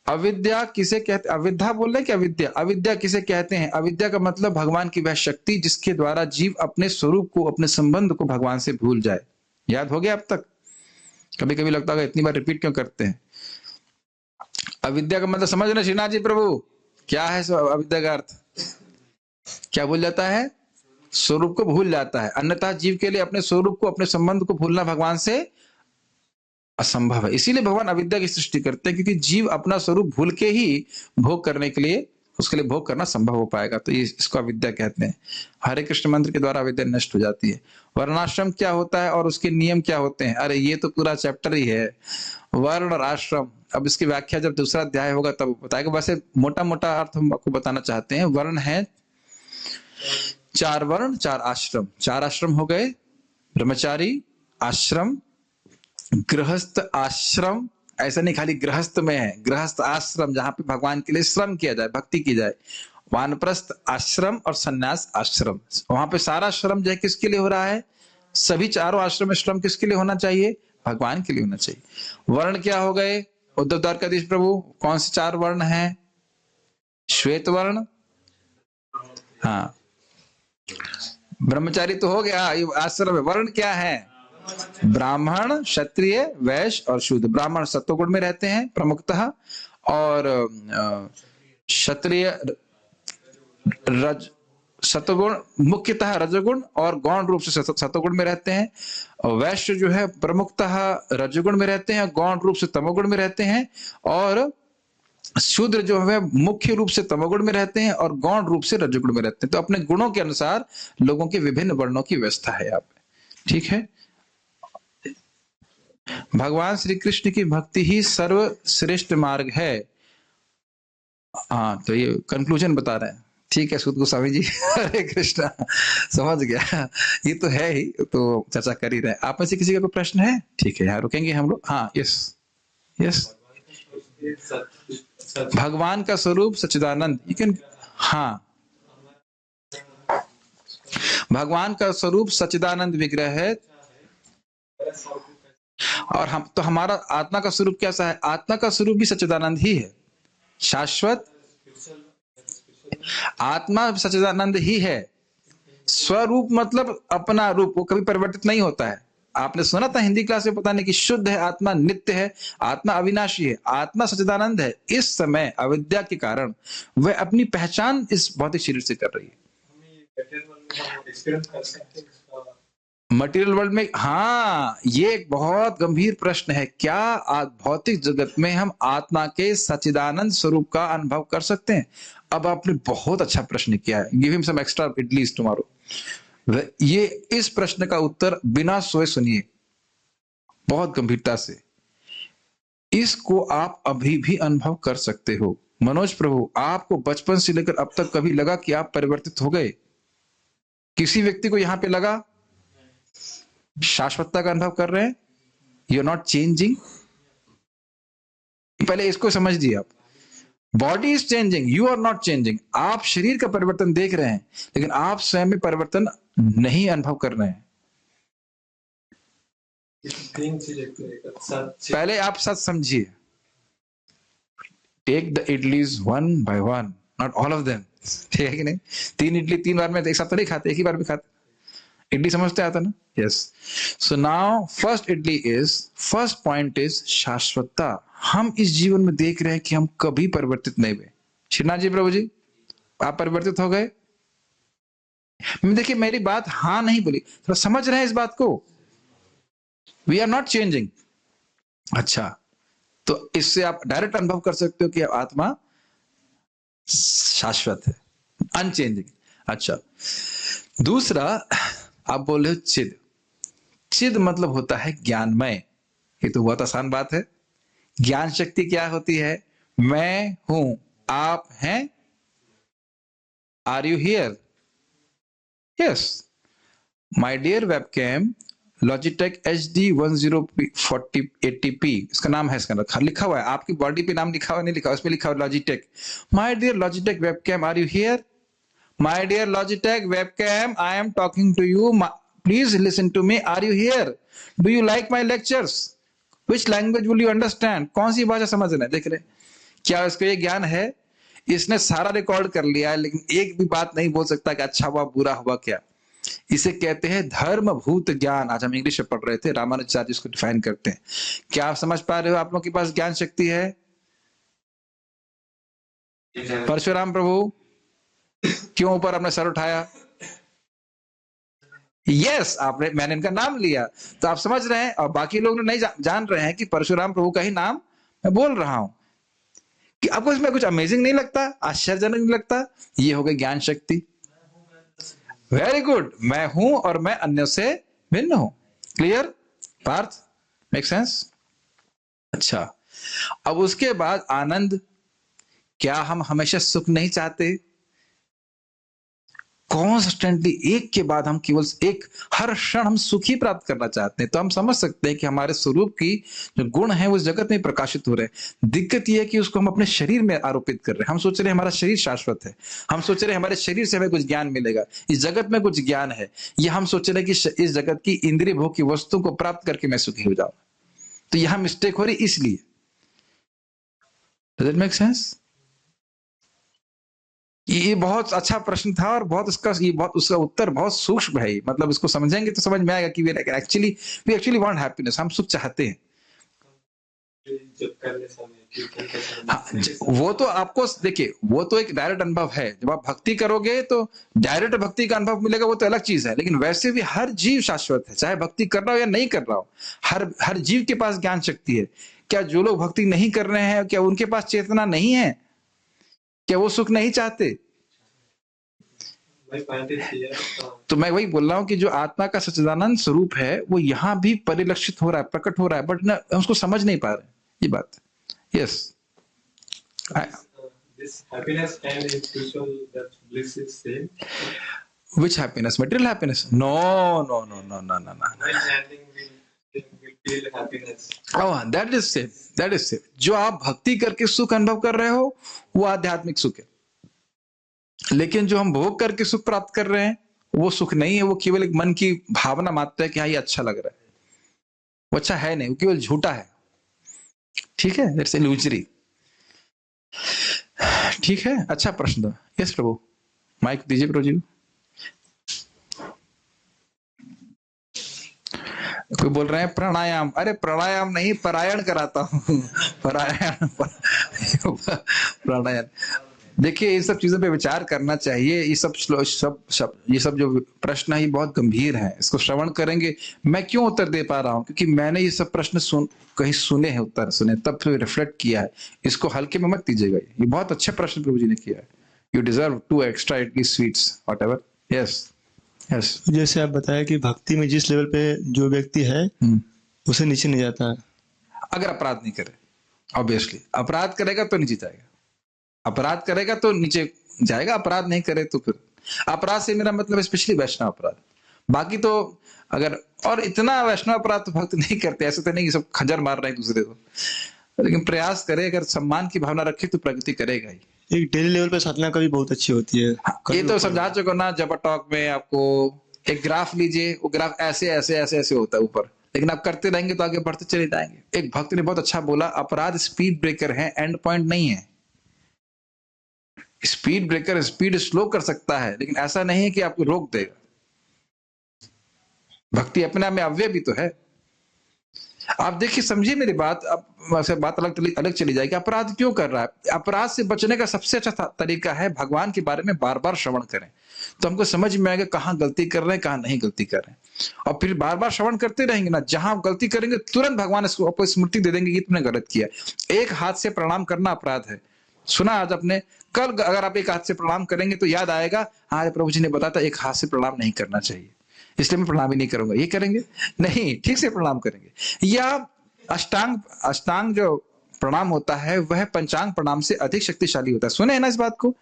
अविद्या किसे कहते? अविद्या बोल रहे कि अविद्या? अविद्या किसे कहते हैं? अविद्या का मतलब भगवान की वह शक्ति जिसके द्वारा जीव अपने स्वरूप को, अपने संबंध को भगवान से भूल जाए। याद हो गया अब तक? कभी कभी लगता होगा इतनी बार रिपीट क्यों करते हैं। अविद्या का मतलब समझ रहे श्रीनाथ जी प्रभु? क्या है अविद्या का अर्थ? क्या भूल जाता है? स्वरूप को भूल जाता है। अन्यथा जीव के लिए अपने स्वरूप को, अपने संबंध को भूलना भगवान से असंभव है। इसीलिए भगवान अविद्या की सृष्टि करते हैं, क्योंकि जीव अपना स्वरूप भूल के ही भोग करने के लिए उसके लिए भोग करना संभव हो पाएगा। तो ये इसको अविद्या कहते हैं। हरे कृष्ण मंत्र के द्वारा अविद्या नष्ट हो जाती है। वर्णाश्रम क्या होता है और उसके नियम क्या होते हैं? अरे ये तो पूरा चैप्टर ही है, वर्ण और आश्रम। अब इसकी व्याख्या जब दूसरा अध्याय होगा तब बताएगा। वैसे मोटा मोटा अर्थ हम आपको बताना चाहते हैं। वर्ण है 4 वर्ण 4 आश्रम। 4 आश्रम हो गए, ब्रह्मचारी आश्रम, गृहस्थ आश्रम, ऐसा नहीं खाली गृहस्थ में है, गृहस्थ आश्रम जहां पे भगवान के लिए श्रम किया जाए, भक्ति की जाए, वानप्रस्थ आश्रम और सन्यास आश्रम। वहां पे सारा श्रम जो है किसके लिए हो रहा है? सभी चारों आश्रम में श्रम किसके लिए होना चाहिए? भगवान के लिए होना चाहिए। वर्ण क्या हो गए उद्धव द्वारकाधीश प्रभु? कौन से 4 वर्ण हैं? श्वेत वर्ण, हाँ, ब्रह्मचारी तो हो गया। आश्रम में वर्ण क्या है? ब्राह्मण, क्षत्रिय, वैश्य और शूद्र। ब्राह्मण सत्वगुण में रहते हैं प्रमुखतः, और क्षत्रिय सत्वगुण मुख्यतः रजोगुण और गौण रूप से सत्वगुण में रहते हैं। और वैश्य जो है प्रमुखतः रजोगुण में रहते हैं, गौण रूप से तमोगुण में रहते हैं। और शूद्र जो है मुख्य रूप से तमोगुण में रहते हैं और गौण रूप से रजोगुण में रहते हैं। तो अपने गुणों के अनुसार लोगों के विभिन्न वर्णों की व्यवस्था है यहाँ पे। ठीक है। भगवान श्री कृष्ण की भक्ति ही सर्वश्रेष्ठ मार्ग है। हाँ, तो ये कंक्लूजन बता रहे हैं। ठीक है सुध गोस्वामी जी। हरे कृष्णा, समझ गया। ये तो है ही, तो चर्चा कर ही रहे। आप में से किसी का कोई प्रश्न है? ठीक है, यहाँ रुकेंगे हम लोग। हाँ, यस यस। भगवान का स्वरूप सच्चिदानंद, यू कैन, हाँ, भगवान का स्वरूप सच्चिदानंद विग्रह है। और हम तो, हमारा आत्मा का स्वरूप कैसा है? आत्मा का स्वरूप भी सच्चिदानंद ही है, शाश्वत। आत्मा सच्चिदानंद ही है। स्वरूप मतलब अपना रूप, वो कभी परिवर्तित नहीं होता है। आपने सुना था हिंदी क्लास में, पता नहीं कि शुद्ध है आत्मा, नित्य है आत्मा, अविनाशी है आत्मा, सच्चिदानंद है। इस समय अविद्या के कारण वह अपनी पहचान इस भौतिक शरीर से कर रही है। मटेरियल वर्ल्ड में, हाँ, ये एक बहुत गंभीर प्रश्न है। क्या भौतिक जगत में हम आत्मा के सच्चिदानंद स्वरूप का अनुभव कर सकते हैं? अब आपने बहुत अच्छा प्रश्न किया है। Give him some extra idlis tomorrow. ये इस प्रश्न का उत्तर बिना सोए सुनिए, बहुत गंभीरता से। इसको आप अभी भी अनुभव कर सकते हो। मनोज प्रभु, आपको बचपन से लेकर अब तक कभी लगा कि आप परिवर्तित हो गए? किसी व्यक्ति को यहां पे लगा शाश्वतता का अनुभव कर रहे हैं? You are not changing. पहले इसको समझिए आप। Body is changing, you are not changing. आप शरीर का परिवर्तन देख रहे हैं, लेकिन आप स्वयं में परिवर्तन नहीं अनुभव कर रहे हैं। पहले आप सच समझिए। Take the idlis one by one, not all of them. ठीक है कि नहीं? 3 इडली 3 बार में एक साथ तो नहीं खाते, एक ही बार में खाते। इडली समझते आता ना? Yes. So now first idli is, first point is शाश्वतता। हम इस जीवन में देख रहे हैं कि हम कभी परिवर्तित नहीं हुए। श्रीनाथ जी प्रभु जी, आप परिवर्तित हो गए? देखिए, मेरी बात हाँ नहीं बोली, थोड़ा समझ रहे हैं इस बात को। We are not changing. अच्छा, तो इससे आप डायरेक्ट अनुभव कर सकते हो कि आत्मा शाश्वत है, अनचेंजिंग। अच्छा, दूसरा, आप बोल रहे हो चिद। चिद मतलब होता है ज्ञानमय। ये तो बहुत आसान बात है। ज्ञान शक्ति क्या होती है? मैं हूं, आप हैं। Are you here? Yes. My dear webcam, Logitech HD 104080p, इसका नाम है, इसका लिखा हुआ है आपकी बॉडी पे, नाम लिखा हुआ नहीं लिखा, उसमें लिखा हुआ Logitech. My dear Logitech webcam, are you here? My dear Logitech webcam, I am talking to you. Please listen to me. Are you here? Do you like my lectures? Which language will you understand? कौन सी भाषा समझ रहे हैं? देख रहे, क्या इसको ये ज्ञान है? इसने सारा रिकॉर्ड कर लिया है, लेकिन एक भी बात नहीं बोल सकता कि अच्छा हुआ बुरा हुआ क्या। इसे कहते हैं धर्मभूत ज्ञान। आज हम इंग्लिश में पढ़ रहे थे, रामानुजाचार्य इसको डिफाइन करते हैं। क्या आप समझ पा रहे हो? आप लोगों के पास ज्ञान शक्ति है? परशुराम प्रभु, क्यों ऊपर आपने सर उठाया? यस, आपने, मैंने इनका नाम लिया, तो आप समझ रहे हैं। और बाकी लोग नहीं जान रहे हैं कि परशुराम प्रभु का ही नाम मैं बोल रहा हूं। कि आपको इसमें कुछ अमेजिंग नहीं लगता, आश्चर्यजनक नहीं लगता? ये हो गई ज्ञान शक्ति। वेरी गुड, मैं हूं और मैं अन्यों से भिन्न हूं। क्लियर पार्थ? Make sense? अच्छा, अब उसके बाद आनंद। क्या हम हमेशा सुख नहीं चाहते? कॉन्स्टेंटली एक के बाद हम केवल एक, हर क्षण हम सुख ही प्राप्त करना चाहते हैं। तो हम समझ सकते हैं कि हमारे स्वरूप की जो गुण है वो जगत में प्रकाशित हो रहे हैं। दिक्कत यह है कि उसको हम अपने शरीर में आरोपित कर रहे हैं। हम सोच रहे हैं हमारा शरीर शाश्वत है, हम सोच रहे हैं हमारे शरीर से हमें कुछ ज्ञान मिलेगा, इस जगत में कुछ ज्ञान है, या हम सोच रहे हैं कि इस जगत की इंद्रिय भोग की वस्तु को प्राप्त करके मैं सुखी हो जाऊं। तो यहां मिस्टेक हो रही इसलिए। Does it make sense? ये बहुत अच्छा प्रश्न था और बहुत उसका उत्तर बहुत सूक्ष्म है। मतलब इसको समझेंगे तो समझ में आएगा कि वी एक्चुअली वांट हैप्पीनेस। हम सुख चाहते हैं। हाँ, वो तो आपको देखिए, वो तो एक डायरेक्ट अनुभव है। जब आप भक्ति करोगे तो डायरेक्ट भक्ति का अनुभव मिलेगा, वो तो अलग चीज है। लेकिन वैसे भी हर जीव शाश्वत है, चाहे भक्ति कर रहा हो या नहीं कर रहा हो। हर जीव के पास ज्ञान शक्ति है। क्या जो लोग भक्ति नहीं कर रहे हैं, क्या उनके पास चेतना नहीं है? क्या वो सुख नहीं चाहते? तो मैं वही बोल रहा हूं कि जो आत्मा का सच्चिदानंद स्वरूप है वो यहां भी परिलक्षित हो रहा है, प्रकट हो रहा है, बट ना हम उसको समझ नहीं पा रहे। ये बात। Yes, this happiness and spiritual that bliss is same. which happiness? Material happiness? No. While chanting will feel happiness. Oh, that is same. That is same. जो आप भक्ति करके सुख अनुभव कर रहे हो वो आध्यात्मिक सुख है। लेकिन जो हम भोग करके सुख प्राप्त कर रहे हैं वो सुख नहीं है, वो केवल एक मन की भावना मात्र है कि हाँ ये अच्छा लग रहा है। वो अच्छा है नहीं, वो केवल झूठा है। ठीक है, दैट्स इल्यूजरी। ठीक है, अच्छा प्रश्न था। यस प्रभु, माइक दीजिए प्रभु जी। कोई बोल रहे हैं प्राणायाम। अरे प्राणायाम नहीं, परायण कराता हूं। परायण प्राणायाम। देखिए, इन सब चीजों पे विचार करना चाहिए। ये सब जो प्रश्न है ये बहुत गंभीर है। इसको श्रवण करेंगे। मैं क्यों उत्तर दे पा रहा हूं? क्योंकि मैंने ये सब प्रश्न कहीं सुने हैं, उत्तर सुने, तब फिर रिफ्लेक्ट किया है। इसको हल्के में मत दीजिएगा। ये बहुत अच्छे प्रश्न प्रभु जी ने किया है। You deserve 2 extra at least sweets whatever. Yes yes. जैसे आप बताया कि भक्ति में जिस लेवल पे जो व्यक्ति है उसे नीचे नहीं जाता है। अगर अपराध नहीं करे, ऑब्वियसली अपराध करेगा तो नीचे जाएगा। अपराध करेगा तो नीचे जाएगा, अपराध नहीं करे तो फिर। अपराध से मेरा मतलब स्पेशली वैष्णव अपराध। बाकी तो अगर, और इतना वैष्णव अपराध तो भक्त नहीं करते। ऐसे तो नहीं कि सब खंजर मार रहे हैं दूसरे को, लेकिन प्रयास करे, अगर सम्मान की भावना रखे तो प्रगति करेगा ही। एक डेली लेवल पे साधना कभी बहुत अच्छी होती है। ये तो समझा चुका ना जब टॉक में। आपको एक ग्राफ लीजिए, वो ग्राफ ऐसे ऐसे ऐसे ऐसे होता है ऊपर, लेकिन आप करते रहेंगे तो आगे बढ़ते चले जाएंगे। एक भक्त ने बहुत अच्छा बोला, अपराध स्पीड ब्रेकर है, एंड पॉइंट नहीं है। स्पीड ब्रेकर स्पीड स्लो कर सकता है, लेकिन ऐसा नहीं है कि आपको रोक देगा। भक्ति अपने आप में अव्यय भी तो है। आप देखिए, समझिए मेरी बात। अब बात अलग चली जाएगी। अपराध क्यों कर रहा है? अपराध से बचने का सबसे अच्छा तरीका है भगवान के बारे में बार बार श्रवण करें, तो हमको समझ में आएगा कहाँ गलती कर रहे हैं, कहाँ नहीं गलती कर रहे हैं। और फिर बार बार श्रवण करते रहेंगे ना, जहां आप गलती करेंगे तुरंत भगवान इसको आपको स्मृति दे देंगे कि तुमने गलत किया। एक हाथ से प्रणाम करना अपराध है। सुना आज अपने, कल अगर आप एक हाथ से प्रणाम करेंगे तो याद आएगा, हाँ प्रभु जी ने बताया था एक हाथ से प्रणाम नहीं करना चाहिए, इसलिए मैं प्रणाम ही नहीं करूंगा। ये करेंगे नहीं, ठीक से प्रणाम करेंगे। या अष्टांग जो प्रणाम होता है वह पंचांग प्रणाम से अधिक शक्तिशाली होता है। सुने है ना इस बात को?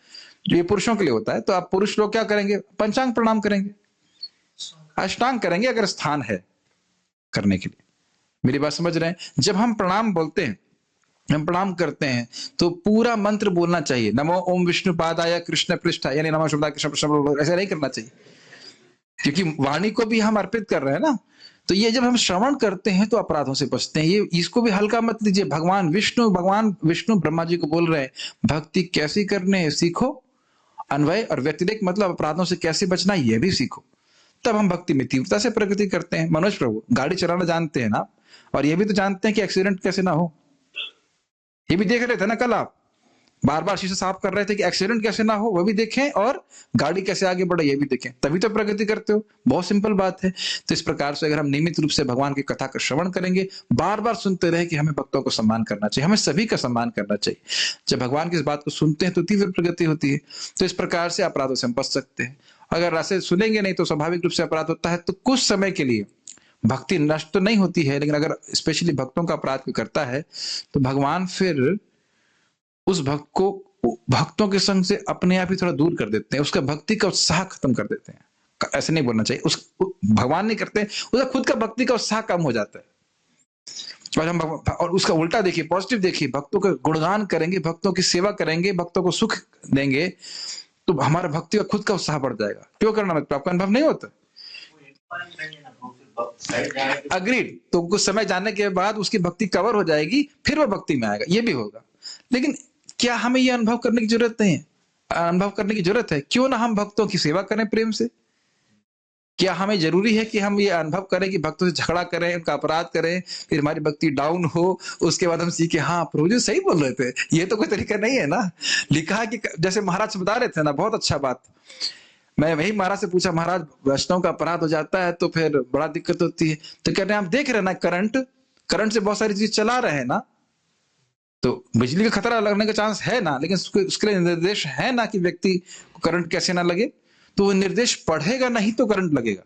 जो ये पुरुषों के लिए होता है, तो आप पुरुष लोग क्या करेंगे? पंचांग प्रणाम करेंगे, अष्टांग करेंगे अगर स्थान है करने के लिए। मेरी बात समझ रहे हैं? जब हम प्रणाम बोलते हैं, हम प्रणाम करते हैं, तो पूरा मंत्र बोलना चाहिए। नमो ओम विष्णु पादाय कृष्ण पृष्ठाय, यानी नमो शुभदाय कृष्ण पृष्ठ, ऐसा नहीं करना चाहिए, क्योंकि वाणी को भी हम अर्पित कर रहे हैं ना। तो ये जब हम श्रवण करते हैं तो अपराधों से बचते हैं। ये इसको भी हल्का मत लीजिए। भगवान विष्णु ब्रह्मा जी को बोल रहे हैं भक्ति कैसी करने है सीखो, अन्वय और व्यतिरेक मतलब अपराधों से कैसे बचना ये भी सीखो, तब हम भक्ति में तीव्रता से प्रगति करते हैं। मनोज प्रभु गाड़ी चलाना जानते हैं ना, और ये भी तो जानते हैं कि एक्सीडेंट कैसे ना हो। ये भी देख रहे थे ना कल आप, बार बार शीशा साफ कर रहे थे कि एक्सीडेंट कैसे ना हो, वो भी देखें, और गाड़ी कैसे आगे बढ़े ये भी देखें, तभी तो प्रगति करते हो। बहुत सिंपल बात है। तो इस प्रकार से अगर हम नियमित रूप से भगवान की कथा का श्रवण करेंगे, बार बार सुनते रहे कि हमें भक्तों को सम्मान करना चाहिए, हमें सभी का सम्मान करना चाहिए। जब भगवान की इस बात को सुनते हैं तो तीव्र प्रगति होती है। तो इस प्रकार से अपराधों से हम बच सकते हैं। अगर ऐसे सुनेंगे नहीं तो स्वाभाविक रूप से अपराध होता है। तो कुछ समय के लिए भक्ति नष्ट तो नहीं होती है, लेकिन अगर स्पेशली भक्तों का अपराध कोई करता है तो भगवान फिर उस भक्त को भक्तों के संग से अपने आप ही थोड़ा दूर कर देते हैं, उसका भक्ति का उत्साह खत्म कर देते हैं। ऐसे नहीं बोलना चाहिए, उस भगवान नहीं करते, उसका खुद का भक्ति का उत्साह कम हो जाता है। और उसका उल्टा देखिए, पॉजिटिव देखिए, भक्तों का गुणगान करेंगे, भक्तों की सेवा करेंगे, भक्तों को सुख देंगे, तो हमारा भक्ति का खुद का उत्साह बढ़ जाएगा। क्यों करना, मतलब आपका अनुभव नहीं होता? अग्रीड। तो कुछ समय जानने के बाद उसकी भक्ति कवर हो जाएगी, फिर वो भक्ति में आएगा, ये भी होगा। लेकिन क्या हमें ये अनुभव करने की जरूरत नहीं है? अनुभव करने की जरूरत है। क्यों ना हम भक्तों की सेवा करें प्रेम से। क्या हमें जरूरी है कि हम ये अनुभव करें कि भक्तों से झगड़ा करें, उनका अपराध करें, फिर हमारी भक्ति डाउन हो, उसके बाद हम सीखे हाँ प्रभु जी सही बोल रहे थे? ये तो कोई तरीका नहीं है ना। लिखा है कि जैसे महाराज बता रहे थे ना, बहुत अच्छा बात। मैं वही महाराज से पूछा, महाराज वैष्णव का अपराध हो जाता है तो फिर बड़ा दिक्कत होती है। तो कह रहे हैं आप देख रहे हैं ना, करंट से बहुत सारी चीज चला रहे हैं ना, तो बिजली का खतरा लगने का चांस है ना, लेकिन उसके लिए निर्देश है ना कि व्यक्ति को करंट कैसे ना लगे। तो वो निर्देश पढ़ेगा नहीं तो करंट लगेगा,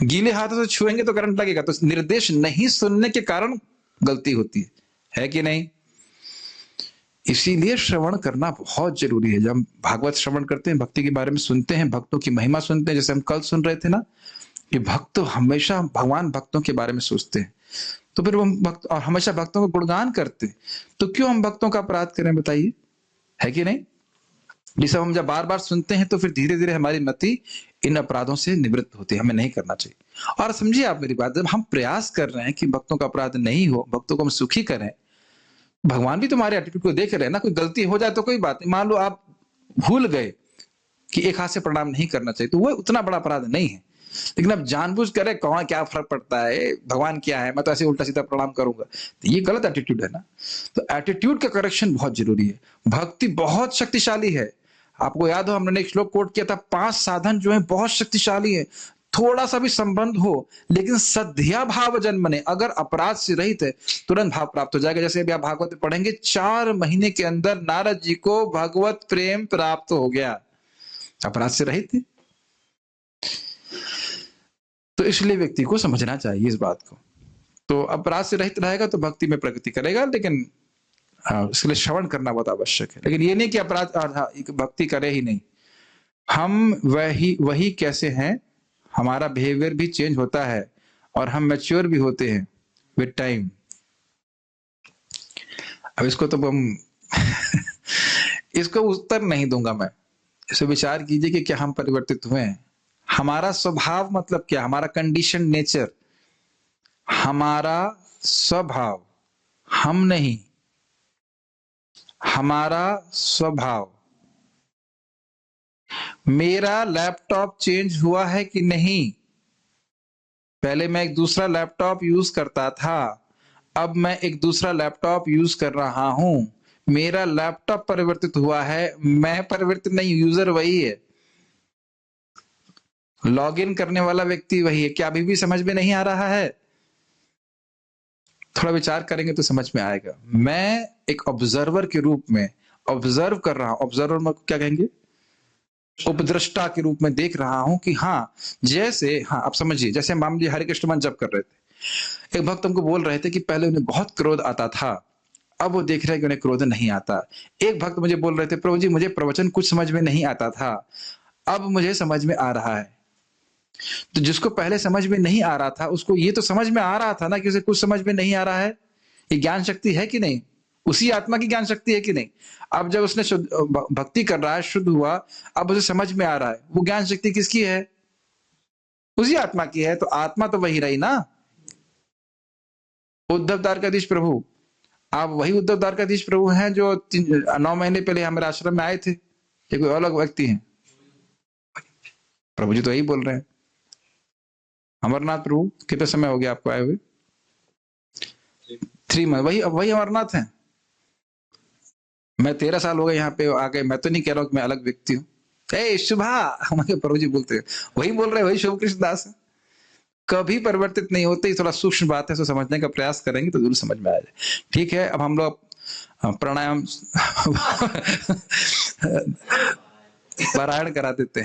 गीले हाथों से छुएंगे तो करंट लगेगा। तो निर्देश नहीं सुनने के कारण गलती होती है कि नहीं? इसीलिए श्रवण करना बहुत जरूरी है। जब हम भागवत श्रवण करते हैं, भक्ति के बारे में सुनते हैं, भक्तों की महिमा सुनते हैं, जैसे हम कल सुन रहे थे ना कि भक्त हमेशा भगवान भक्तों के बारे में सोचते हैं, तो फिर वो भक्त और हमेशा भक्तों का गुणगान करते हैं। तो क्यों हम भक्तों का अपराध करें, बताइए, है कि नहीं? ये सब हम जब बार बार सुनते हैं तो फिर धीरे धीरे हमारी मति इन अपराधों से निवृत्त होती है। हमें नहीं करना चाहिए। और समझिए आप मेरी बात, जब हम प्रयास कर रहे हैं कि भक्तों का अपराध नहीं हो, भक्तों को हम सुखी करें, भगवान भी तुम्हारे एटीट्यूड को देख रहे हैं ना। कोई गलती हो जाए तो कोई बात नहीं, मान लो आप भूल गए कि एक हाथ से प्रणाम नहीं करना चाहिए, तो वो उतना बड़ा अपराध नहीं है। लेकिन अब जानबूझ करे, कौन क्या फर्क पड़ता है, भगवान क्या है, मैं तो ऐसे उल्टा सीधा प्रणाम करूंगा, तो ये गलत एटीट्यूड है ना। तो एटीट्यूड का करेक्शन बहुत जरूरी है। भक्ति बहुत शक्तिशाली है। आपको याद हो हमने एक श्लोक कोट किया था, 5 साधन जो है बहुत शक्तिशाली है। थोड़ा सा भी संबंध हो लेकिन सद्या भाव जन्मने, अगर अपराध से रहित है, तुरंत भाव प्राप्त हो जाएगा। जैसे अभी आप भागवत में पढ़ेंगे, 4 महीने के अंदर नारद जी को भगवत प्रेम प्राप्त हो गया, अपराध से रहित थे। तो इसलिए व्यक्ति को समझना चाहिए इस बात को। तो अपराध से रहित रहेगा तो भक्ति में प्रगति करेगा, लेकिन इसके लिए श्रवण करना बहुत आवश्यक है। लेकिन ये नहीं कि अपराध भक्ति करे ही नहीं। हम वही कैसे हैं, हमारा बिहेवियर भी चेंज होता है और हम मैच्योर भी होते हैं विद टाइम। अब इसको तो हम इसको उत्तर नहीं दूंगा मैं। इसे विचार कीजिए कि क्या हम परिवर्तित हुए हैं। हमारा स्वभाव मतलब क्या? हमारा कंडीशन नेचर, हमारा स्वभाव, हम नहीं, हमारा स्वभाव। मेरा लैपटॉप चेंज हुआ है कि नहीं? पहले मैं एक दूसरा लैपटॉप यूज करता था, अब मैं एक दूसरा लैपटॉप यूज कर रहा हूं। मेरा लैपटॉप परिवर्तित हुआ है, मैं परिवर्तित नहीं, यूजर वही है। लॉगिन करने वाला व्यक्ति वही है। क्या अभी भी समझ में नहीं आ रहा है? थोड़ा विचार करेंगे तो समझ में आएगा। मैं एक ऑब्जर्वर के रूप में ऑब्जर्व कर रहा हूं। ऑब्जर्वर में क्या कहेंगे? उपद्रष्टा के रूप में देख रहा हूं कि हाँ, जैसे हाँ आप समझिए, जैसे मान लीजिए हरे कृष्ण मंत्र जप कर रहे थे, एक भक्त हमको बोल रहे थे कि पहले उन्हें बहुत क्रोध आता था, अब वो देख रहे हैं कि उन्हें क्रोध नहीं आता। एक भक्त मुझे बोल रहे थे, प्रभु जी मुझे प्रवचन कुछ समझ में नहीं आता था, अब मुझे समझ में आ रहा है। तो जिसको पहले समझ में नहीं आ रहा था, उसको ये तो समझ में आ रहा था ना कि उसे कुछ समझ में नहीं आ रहा है। ये ज्ञान शक्ति है कि नहीं? उसी आत्मा की ज्ञान शक्ति है कि नहीं? अब जब उसने भक्ति कर रहा है, शुद्ध हुआ, अब उसे समझ में आ रहा है, वो ज्ञान शक्ति किसकी है? उसी आत्मा की है। तो आत्मा तो वही रही ना। उद्धव द्वारकाधीश प्रभु, आप वही उद्धव द्वारकाधीश प्रभु हैं जो 9 महीने पहले हमारे आश्रम में आए थे, ये कोई अलग व्यक्ति हैं? प्रभु जी तो यही बोल रहे हैं। अमरनाथ प्रभु कितना समय हो गया आपको आए हुए? 3 मंथ। वही अमरनाथ हैं। मैं 13 साल हो गए यहाँ पे आ गए, मैं तो नहीं कह रहा हूँ कि मैं अलग व्यक्ति हूँ। शुभा हमारे प्रभु जी बोलते हैं, वही बोल रहे, वही शुभ कृष्ण दास है। कभी परिवर्तित नहीं होते। थोड़ा सूक्ष्म बात है, इसको समझने का प्रयास करेंगे तो जरूर समझ में आ जाए। ठीक है, अब हम लोग प्राणायाम पारायण करा देते हैं।